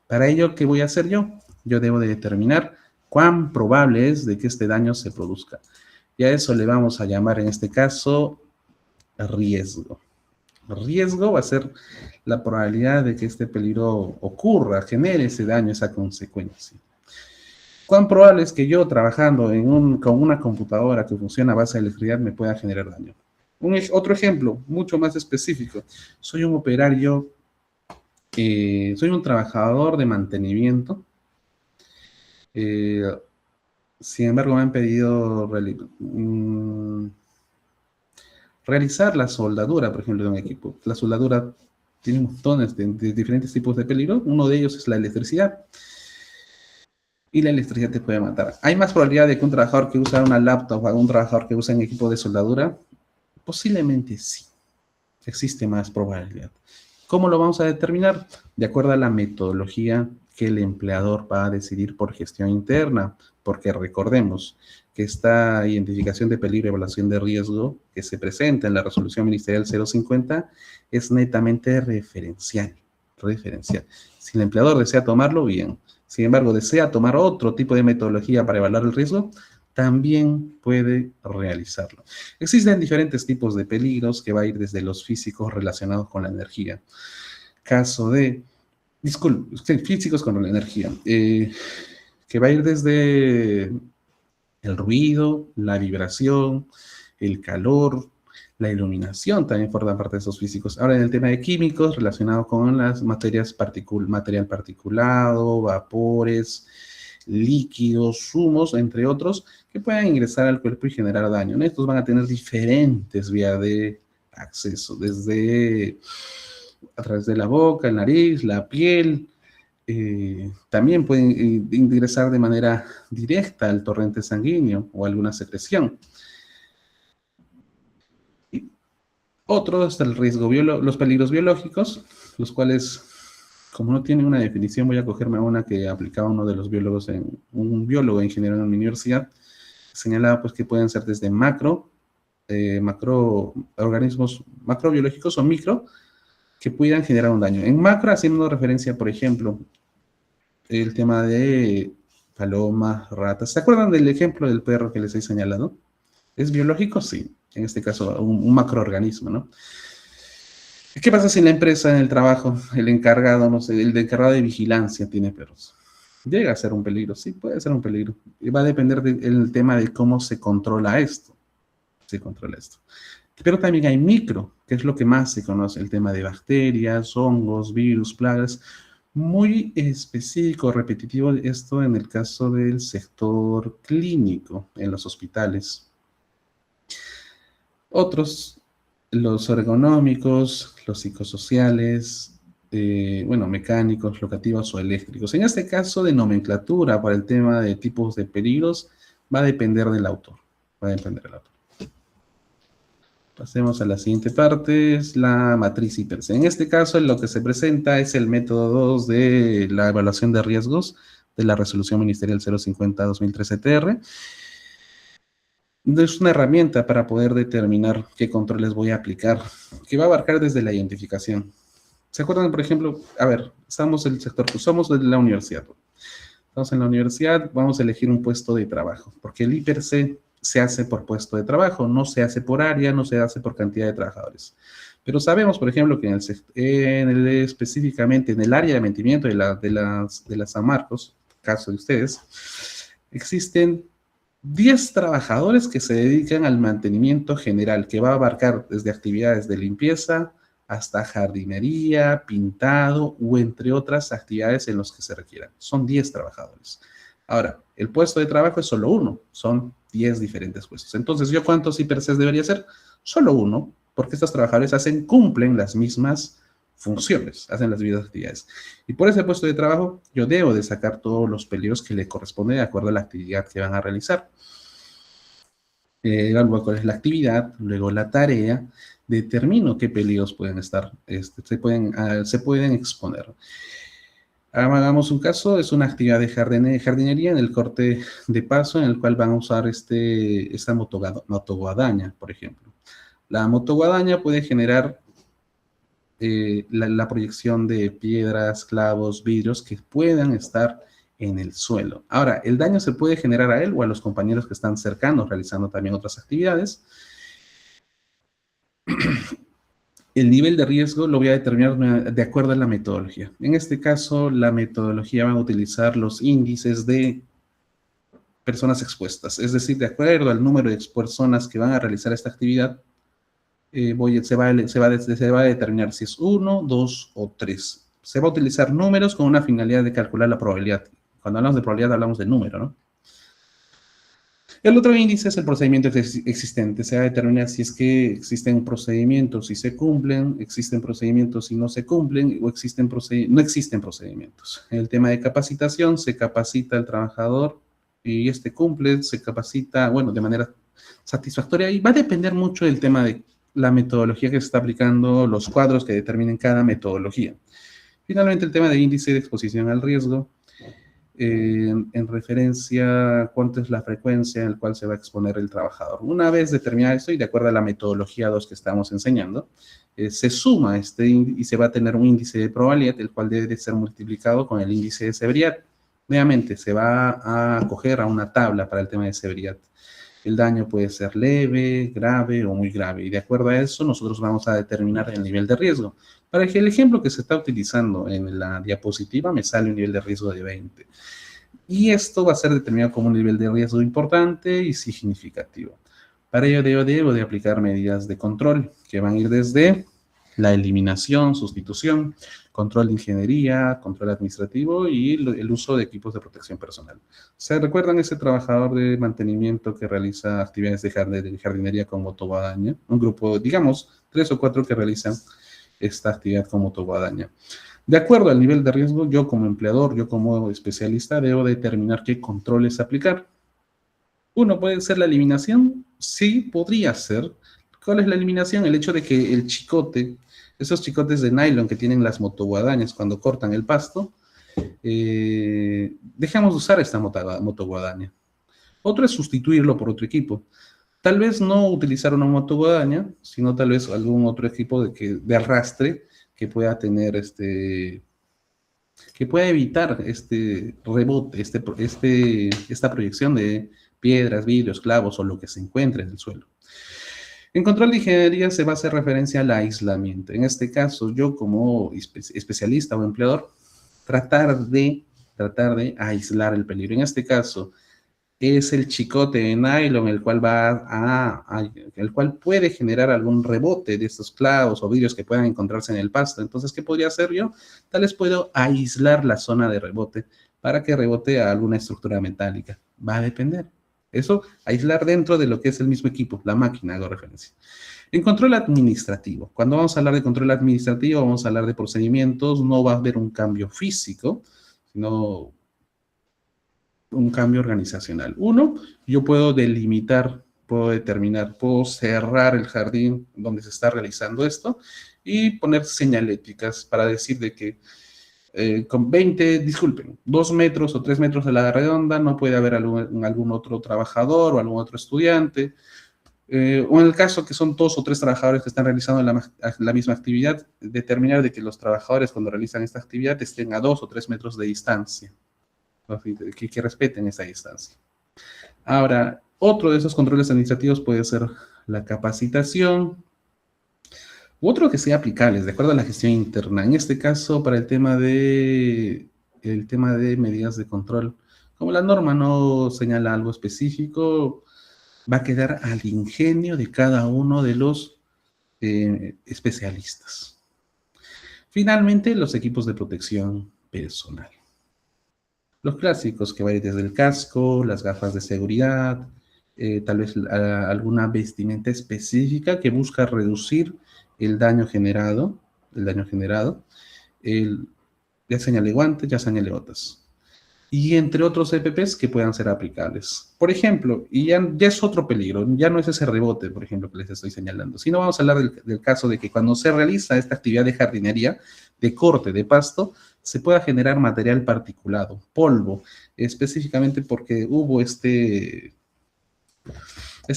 Para ello, ¿qué voy a hacer yo? Yo debo de determinar cuán probable es de que este daño se produzca. Y a eso le vamos a llamar en este caso riesgo. Riesgo va a ser la probabilidad de que este peligro ocurra, genere ese daño, esa consecuencia. ¿Cuán probable es que yo, trabajando con una computadora que funciona a base de electricidad, me pueda generar daño? Otro ejemplo, mucho más específico. Soy un operario, soy un trabajador de mantenimiento. Sin embargo, me han pedido realizar la soldadura, por ejemplo, de un equipo. La soldadura tiene montones de diferentes tipos de peligro. Uno de ellos es la electricidad. Y la electricidad te puede matar. ¿Hay más probabilidad de que un trabajador que usa una laptop o un trabajador que usa un equipo de soldadura? Posiblemente sí. Existe más probabilidad. ¿Cómo lo vamos a determinar? De acuerdo a la metodología que el empleador va a decidir por gestión interna, porque recordemos que esta identificación de peligro y evaluación de riesgo que se presenta en la resolución ministerial 050 es netamente referencial. Si el empleador desea tomarlo, bien. Sin embargo, desea tomar otro tipo de metodología para evaluar el riesgo, también puede realizarlo. Existen diferentes tipos de peligros que va a ir desde los físicos relacionados con la energía. Físicos con la energía, que va a ir desde el ruido, la vibración, el calor, la iluminación también forman parte de esos físicos. Ahora, en el tema de químicos, relacionado con las material particulado, vapores, líquidos, humos, entre otros, que puedan ingresar al cuerpo y generar daño, ¿no? Estos van a tener diferentes vías de acceso, desde a través de la boca, el nariz, la piel. También pueden ingresar de manera directa al torrente sanguíneo o alguna secreción. Otro es el riesgo los peligros biológicos, los cuales, como no tienen una definición, voy a cogerme una que aplicaba uno de los biólogos, un biólogo ingeniero en mi universidad, señalaba pues que pueden ser desde macroorganismos macrobiológicos o micro, que puedan generar un daño. En macro, haciendo referencia, por ejemplo, el tema de palomas, ratas. ¿Se acuerdan del ejemplo del perro que les he señalado? ¿Es biológico? Sí. En este caso, un macroorganismo, ¿no? ¿Qué pasa si en la empresa, en el trabajo, el encargado, no sé, el encargado de vigilancia tiene perros? ¿Llega a ser un peligro? Sí, puede ser un peligro. Y va a depender del tema de cómo se controla esto. Pero también hay micro, que es lo que más se conoce, el tema de bacterias, hongos, virus, plagas. Muy específico, repetitivo esto en el caso del sector clínico, en los hospitales. Otros, los ergonómicos, los psicosociales, mecánicos, locativos o eléctricos. En este caso de nomenclatura para el tema de tipos de peligros, va a depender del autor. Pasemos a la siguiente parte, es la matriz IPERS. En este caso, lo que se presenta es el método 2 de la evaluación de riesgos de la resolución ministerial 050-2013-TR. Es una herramienta para poder determinar qué controles voy a aplicar, que va a abarcar desde la identificación. ¿Se acuerdan, por ejemplo? A ver, somos el sector, somos de la universidad. Estamos en la universidad, vamos a elegir un puesto de trabajo, porque el IPERC se hace por puesto de trabajo, no se hace por área, no se hace por cantidad de trabajadores. Pero sabemos, por ejemplo, que específicamente en el área de mantenimiento de la San Marcos, caso de ustedes, existen 10 trabajadores que se dedican al mantenimiento general, que va a abarcar desde actividades de limpieza hasta jardinería, pintado o entre otras actividades en las que se requieran. Son 10 trabajadores. Ahora, el puesto de trabajo es solo uno, son 10 diferentes puestos. Entonces, ¿yo cuántos IPERCs debería hacer? Solo uno, porque estos trabajadores cumplen las mismas funciones, hacen las mismas actividades. Y por ese puesto de trabajo, yo debo de sacar todos los peligros que le corresponden de acuerdo a la actividad que van a realizar. Evalúo cuál es la actividad, luego la tarea, determino qué peligros pueden estar, se pueden exponer. Hagamos un caso, es una actividad de jardinería en el corte de paso en el cual van a usar esta motoguadaña, por ejemplo. La motoguadaña puede generar la proyección de piedras, clavos, vidrios que puedan estar en el suelo. Ahora, el daño se puede generar a él o a los compañeros que están cercanos realizando también otras actividades. El nivel de riesgo lo voy a determinar de acuerdo a la metodología. En este caso, la metodología va a utilizar los índices de personas expuestas. Es decir, de acuerdo al número de personas que van a realizar esta actividad, se va a determinar si es 1, 2 o 3. Se va a utilizar números con una finalidad de calcular la probabilidad. Cuando hablamos de probabilidad, hablamos de número, ¿no? El otro índice es el procedimiento existente. Se va a determinar si es que existen procedimientos y se cumplen, existen procedimientos y no se cumplen, o no existen procedimientos. En el tema de capacitación, se capacita al trabajador y cumple, se capacita, de manera satisfactoria. Y va a depender mucho del tema de la metodología que se está aplicando, los cuadros que determinen cada metodología. Finalmente, el tema de índice de exposición al riesgo, en referencia a cuánto es la frecuencia en la cual se va a exponer el trabajador. Una vez determinado esto y de acuerdo a la metodología 2 que estamos enseñando, se suma y se va a tener un índice de probabilidad, el cual debe de ser multiplicado con el índice de severidad. Nuevamente, se va a acoger a una tabla para el tema de severidad. El daño puede ser leve, grave o muy grave. Y de acuerdo a eso, nosotros vamos a determinar el nivel de riesgo. Para que el ejemplo que se está utilizando en la diapositiva me sale un nivel de riesgo de 20. Y esto va a ser determinado como un nivel de riesgo importante y significativo. Para ello debo de aplicar medidas de control que van a ir desde la eliminación, sustitución, control de ingeniería, control administrativo y el uso de equipos de protección personal. ¿Se recuerdan ese trabajador de mantenimiento que realiza actividades de jardinería con motoguadaña? Un grupo, digamos, 3 o 4 que realizan esta actividad con motoguadaña. De acuerdo al nivel de riesgo, yo como empleador, yo como especialista, debo determinar qué controles aplicar. Uno puede ser la eliminación, sí, podría ser. ¿Cuál es la eliminación? El hecho de que el chicote, esos chicotes de nylon que tienen las motoguadañas cuando cortan el pasto, dejamos de usar esta motoguadaña. Otro es sustituirlo por otro equipo. Tal vez no utilizar una motoguadaña, sino tal vez algún otro equipo de arrastre que pueda tener que pueda evitar este rebote, esta proyección de piedras, vidrios, clavos o lo que se encuentre en el suelo. En control de ingeniería se va a hacer referencia al aislamiento. En este caso, yo como especialista o empleador, tratar de aislar el peligro. En este caso, es el chicote de nylon el cual el cual puede generar algún rebote de estos clavos o vidrios que puedan encontrarse en el pasto. Entonces, ¿qué podría hacer yo? Tal vez puedo aislar la zona de rebote para que rebote a alguna estructura metálica. Va a depender. Eso, aislar dentro de lo que es el mismo equipo, la máquina, hago referencia. En control administrativo, cuando vamos a hablar de control administrativo, vamos a hablar de procedimientos, no va a haber un cambio físico, sino un cambio organizacional. Uno, yo puedo delimitar, puedo determinar, puedo cerrar el jardín donde se está realizando esto y poner señaléticas para decir de que con 2 metros o 3 metros de la redonda no puede haber algún otro trabajador o algún otro estudiante. O en el caso que son 2 o 3 trabajadores que están realizando la misma actividad, determinar de que los trabajadores cuando realizan esta actividad estén a 2 o 3 metros de distancia. Que respeten esa distancia. Ahora, otro de esos controles administrativos puede ser la capacitación, u otro que sea aplicable, de acuerdo a la gestión interna. En este caso, para el tema de medidas de control, como la norma no señala algo específico, va a quedar al ingenio de cada uno de los especialistas. Finalmente, los equipos de protección personal. Los clásicos que van desde el casco, las gafas de seguridad, tal vez alguna vestimenta específica que busca reducir el daño generado, ya señale guantes, ya señale botas. Y entre otros EPPs que puedan ser aplicables. Por ejemplo, y ya es otro peligro, ya no es ese rebote, por ejemplo, que les estoy señalando, sino vamos a hablar del caso de que cuando se realiza esta actividad de jardinería, de corte de pasto, se pueda generar material particulado, polvo, específicamente porque hubo esa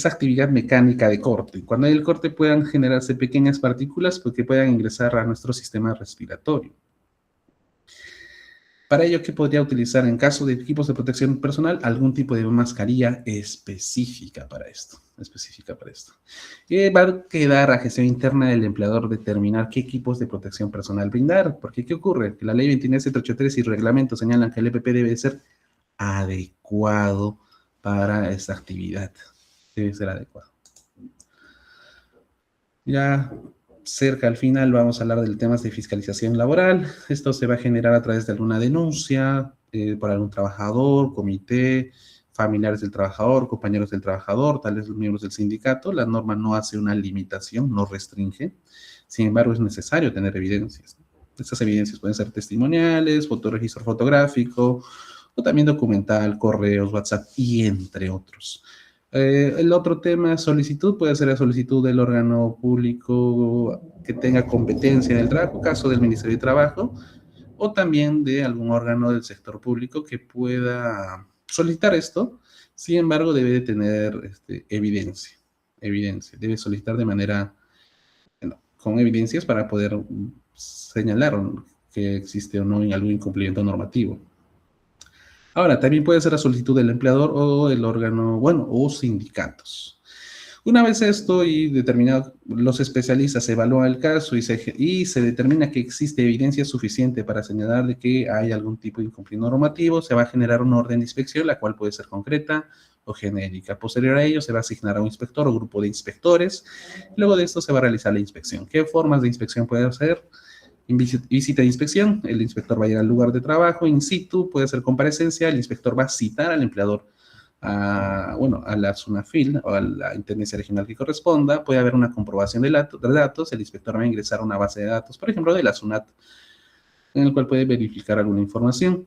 actividad mecánica de corte. Cuando hay el corte puedan generarse pequeñas partículas que puedan ingresar a nuestro sistema respiratorio. Para ello, ¿qué podría utilizar en caso de equipos de protección personal? Algún tipo de mascarilla específica para esto. Va a quedar a gestión interna del empleador determinar qué equipos de protección personal brindar. Porque, ¿qué ocurre? Que la ley 29783 y reglamento señalan que el EPP debe ser adecuado para esta actividad. Debe ser adecuado. Ya cerca al final vamos a hablar del tema de fiscalización laboral. Esto se va a generar a través de alguna denuncia por algún trabajador, comité, familiares del trabajador, compañeros del trabajador, tal vez los miembros del sindicato. La norma no hace una limitación, no restringe. Sin embargo, es necesario tener evidencias. Estas evidencias pueden ser testimoniales, fotorregistro fotográfico, o también documental, correos, WhatsApp y entre otros. El otro tema, solicitud, puede ser la solicitud del órgano público que tenga competencia en el trabajo, caso del Ministerio de Trabajo, o también de algún órgano del sector público que pueda solicitar esto. Sin embargo, debe de tener evidencia, debe solicitar de manera, bueno, con evidencias para poder señalar que existe o no algún incumplimiento normativo. Ahora, también puede ser la solicitud del empleador o el órgano, bueno, o sindicatos. Una vez esto y determinado, los especialistas evalúan el caso y se determina que existe evidencia suficiente para señalar de que hay algún tipo de incumplimiento normativo, se va a generar una orden de inspección, la cual puede ser concreta o genérica. Posterior a ello, se va a asignar a un inspector o grupo de inspectores. Luego de esto, se va a realizar la inspección. ¿Qué formas de inspección puede hacer? Visita de inspección, el inspector va a ir al lugar de trabajo, in situ, puede hacer comparecencia, el inspector va a citar al empleador a la SUNAFIL o a la Intendencia Regional que corresponda, puede haber una comprobación de datos, el inspector va a ingresar a una base de datos, por ejemplo, de la SUNAT, en el cual puede verificar alguna información.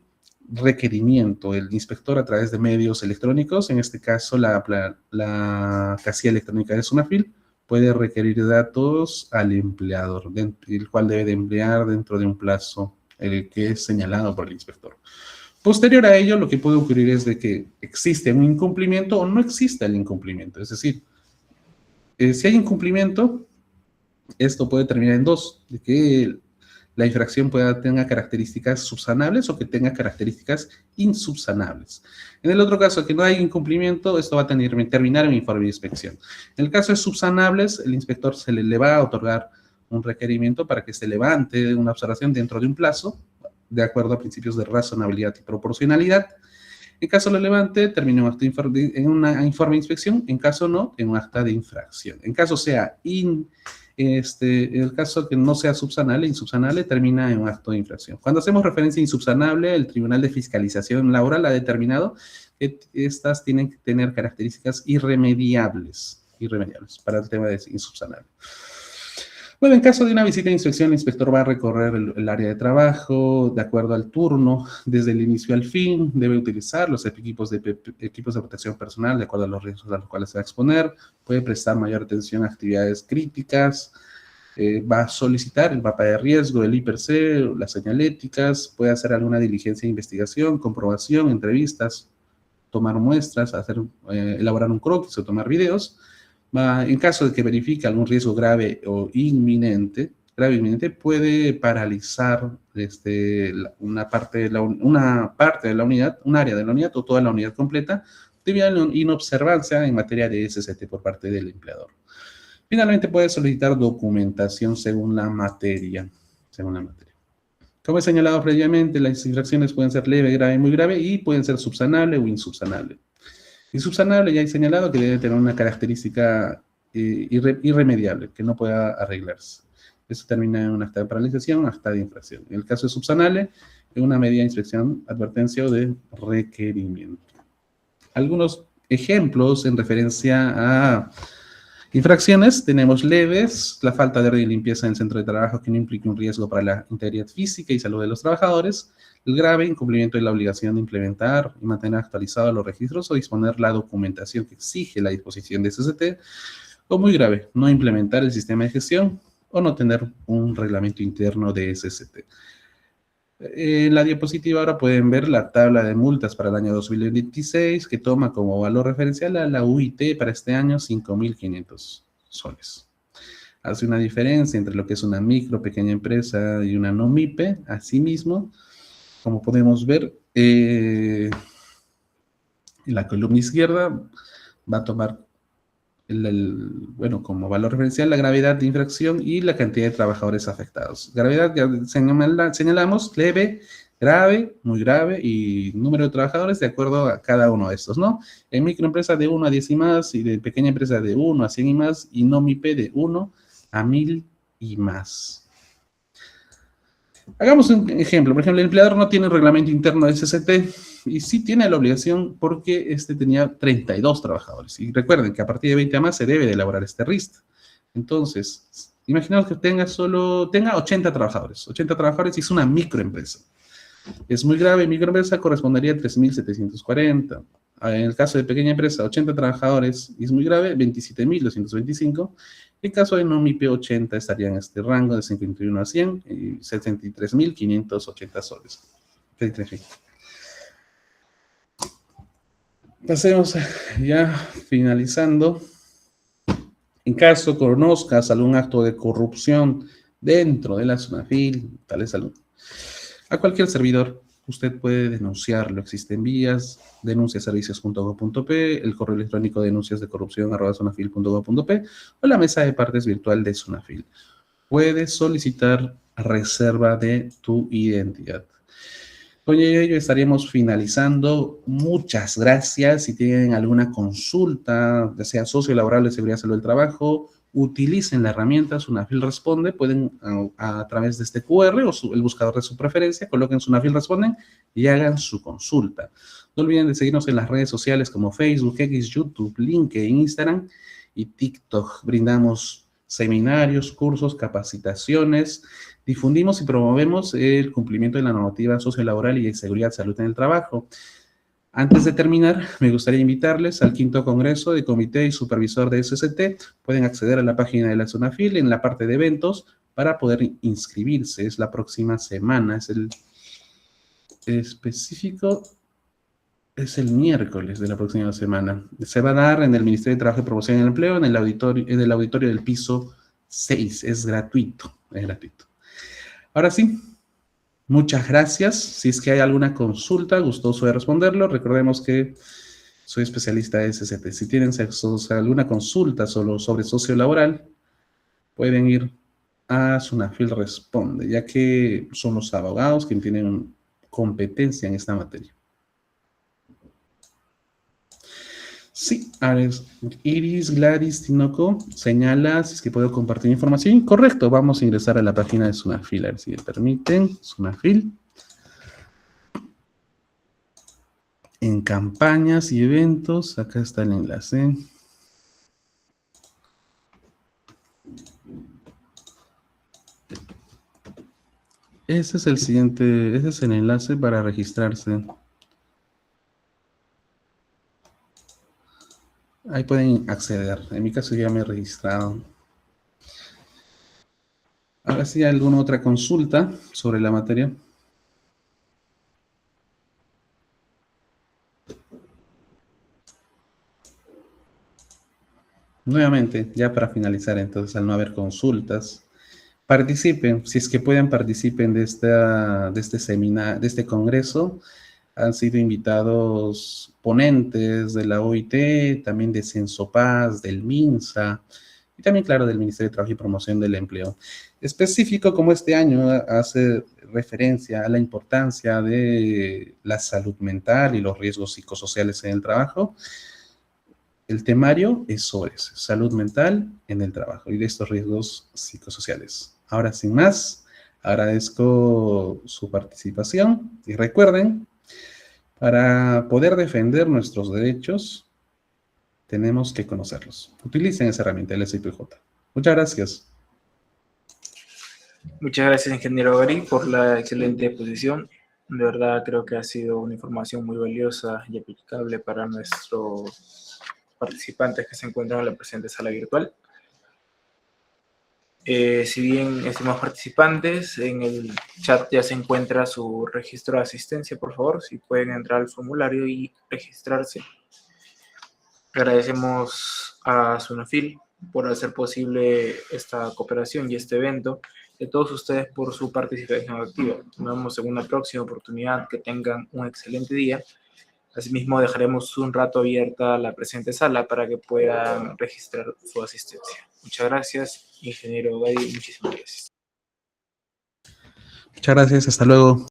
Requerimiento, el inspector a través de medios electrónicos, en este caso la casilla electrónica de SUNAFIL, puede requerir datos al empleador, el cual debe de emplear dentro de un plazo que es señalado por el inspector. Posterior a ello, lo que puede ocurrir es de que existe un incumplimiento o no existe el incumplimiento. Es decir, si hay incumplimiento, esto puede terminar en dos, de que la infracción tenga características subsanables o que tenga características insubsanables. En el otro caso, que no hay incumplimiento, esto va a terminar en informe de inspección. En el caso de subsanables, el inspector le va a otorgar un requerimiento para que se levante una observación dentro de un plazo, de acuerdo a principios de razonabilidad y proporcionalidad. En caso lo levante, termina en un informe de inspección, en caso no, en un acta de infracción. En caso sea el caso que no sea subsanable, insubsanable, termina en un acto de infracción. Cuando hacemos referencia a insubsanable, el Tribunal de Fiscalización Laboral ha determinado que estas tienen que tener características irremediables para el tema de insubsanable. Bueno, en caso de una visita de inspección, el inspector va a recorrer el área de trabajo de acuerdo al turno, desde el inicio al fin, debe utilizar los equipos de protección personal de acuerdo a los riesgos a los cuales se va a exponer, puede prestar mayor atención a actividades críticas, va a solicitar el mapa de riesgo, el I+C, las señaléticas, puede hacer alguna diligencia de investigación, comprobación, entrevistas, tomar muestras, elaborar un croquis o tomar videos. En caso de que verifique algún riesgo grave o inminente, puede paralizar una parte de la unidad, un área de la unidad o toda la unidad completa, debido a la inobservancia en materia de SST por parte del empleador. Finalmente, puede solicitar documentación según la materia. Como he señalado previamente, las infracciones pueden ser leve, grave, muy grave y pueden ser subsanable o insubsanable. Insubsanable, ya he señalado que debe tener una característica irremediable, que no pueda arreglarse. Esto termina en un acta de paralización, un acta de infracción. En el caso de subsanable, en una medida de inspección, advertencia o de requerimiento. Algunos ejemplos en referencia a infracciones, tenemos leves, la falta de orden y limpieza en el centro de trabajo que no implique un riesgo para la integridad física y salud de los trabajadores, el grave incumplimiento de la obligación de implementar y mantener actualizados los registros o disponer la documentación que exige la disposición de SST, o muy grave, no implementar el sistema de gestión o no tener un reglamento interno de SST. En la diapositiva ahora pueden ver la tabla de multas para el año 2026 que toma como valor referencial a la UIT para este año 5.500 soles. Hace una diferencia entre lo que es una micro, pequeña empresa y una no MIPE. Asimismo, como podemos ver, en la columna izquierda va a tomar como valor referencial la gravedad de infracción y la cantidad de trabajadores afectados. Gravedad, ya señalamos, leve, grave, muy grave y número de trabajadores de acuerdo a cada uno de estos, ¿no? En microempresa de 1 a 10 y más, y de pequeña empresa de 1 a 100 y más, y no MIPE de 1 a 1000 y más. Hagamos un ejemplo. Por ejemplo, el empleador no tiene un reglamento interno de SST y sí tiene la obligación porque tenía 32 trabajadores. Y recuerden que a partir de 20 a más se debe de elaborar este RIST. Entonces, imaginemos que tenga 80 trabajadores. 80 trabajadores y es una microempresa. Es muy grave, microempresa correspondería a 3.740. En el caso de pequeña empresa, 80 trabajadores y es muy grave, 27.225. En caso de no MIPE 80 estaría en este rango de 51 a 100 y 73.580 soles. 73.000. Pasemos ya finalizando. En caso conozcas algún acto de corrupción dentro de la SUNAFIL, tal es a cualquier servidor, usted puede denunciarlo. Existen vías: denunciaservicios.gov.p, el correo electrónico denunciasdecorrupción@sunafil.gov.p o la mesa de partes virtual de SUNAFIL. Puedes solicitar reserva de tu identidad. Con ello estaríamos finalizando. Muchas gracias. Si tienen alguna consulta, ya sea sociolaboral, seguridad, salud del trabajo, utilicen la herramienta Sunafil Responde. Pueden a través de este QR o el buscador de su preferencia, coloquen Sunafil Responden y hagan su consulta. No olviden de seguirnos en las redes sociales como Facebook, X, YouTube, LinkedIn, Instagram y TikTok. Brindamos seminarios, cursos, capacitaciones. Difundimos y promovemos el cumplimiento de la normativa sociolaboral y de seguridad, salud en el trabajo. Antes de terminar, me gustaría invitarles al 5º Congreso de Comité y Supervisor de SST. Pueden acceder a la página de la SUNAFIL en la parte de eventos para poder inscribirse. Es la próxima semana, es el específico, es el miércoles de la próxima semana. Se va a dar en el Ministerio de Trabajo y Promoción del Empleo, en el auditorio del piso 6. Es gratuito, es gratuito. Ahora sí, muchas gracias. Si es que hay alguna consulta, gustoso de responderlo. Recordemos que soy especialista de SST. Si tienen alguna consulta solo sobre socio laboral, pueden ir a Sunafil Responde, ya que son los abogados quienes tienen competencia en esta materia. Sí, Iris Gladys Tinoco señala si es que puedo compartir información. Correcto, vamos a ingresar a la página de Sunafil, a ver si me permiten. Sunafil. En campañas y eventos, acá está el enlace. Ese es el siguiente, ese es el enlace para registrarse. Ahí pueden acceder. En mi caso ya me he registrado. Ahora sí, ¿alguna otra consulta sobre la materia? Nuevamente, ya para finalizar, entonces, al no haber consultas, participen, si es que pueden, participen de este seminario, de este congreso. Han sido invitados ponentes de la OIT, también de Censopaz, del MINSA, y también, claro, del Ministerio de Trabajo y Promoción del Empleo. Específico, como este año hace referencia a la importancia de la salud mental y los riesgos psicosociales en el trabajo, el temario es sobre eso, salud mental en el trabajo y de estos riesgos psicosociales. Ahora, sin más, agradezco su participación y recuerden, para poder defender nuestros derechos, tenemos que conocerlos. Utilicen esa herramienta, el SIPJ. Muchas gracias. Muchas gracias, ingeniero Gary, por la excelente exposición. De verdad, creo que ha sido una información muy valiosa y aplicable para nuestros participantes que se encuentran en la presente sala virtual. Si bien, estimados participantes, en el chat ya se encuentra su registro de asistencia. Por favor, si pueden entrar al formulario y registrarse. Agradecemos a Sunafil por hacer posible esta cooperación y este evento, y a todos ustedes por su participación activa. Nos vemos en una próxima oportunidad. Que tengan un excelente día. Asimismo, dejaremos un rato abierta la presente sala para que puedan registrar su asistencia. Muchas gracias, ingeniero Gadi. Muchísimas gracias. Muchas gracias. Hasta luego.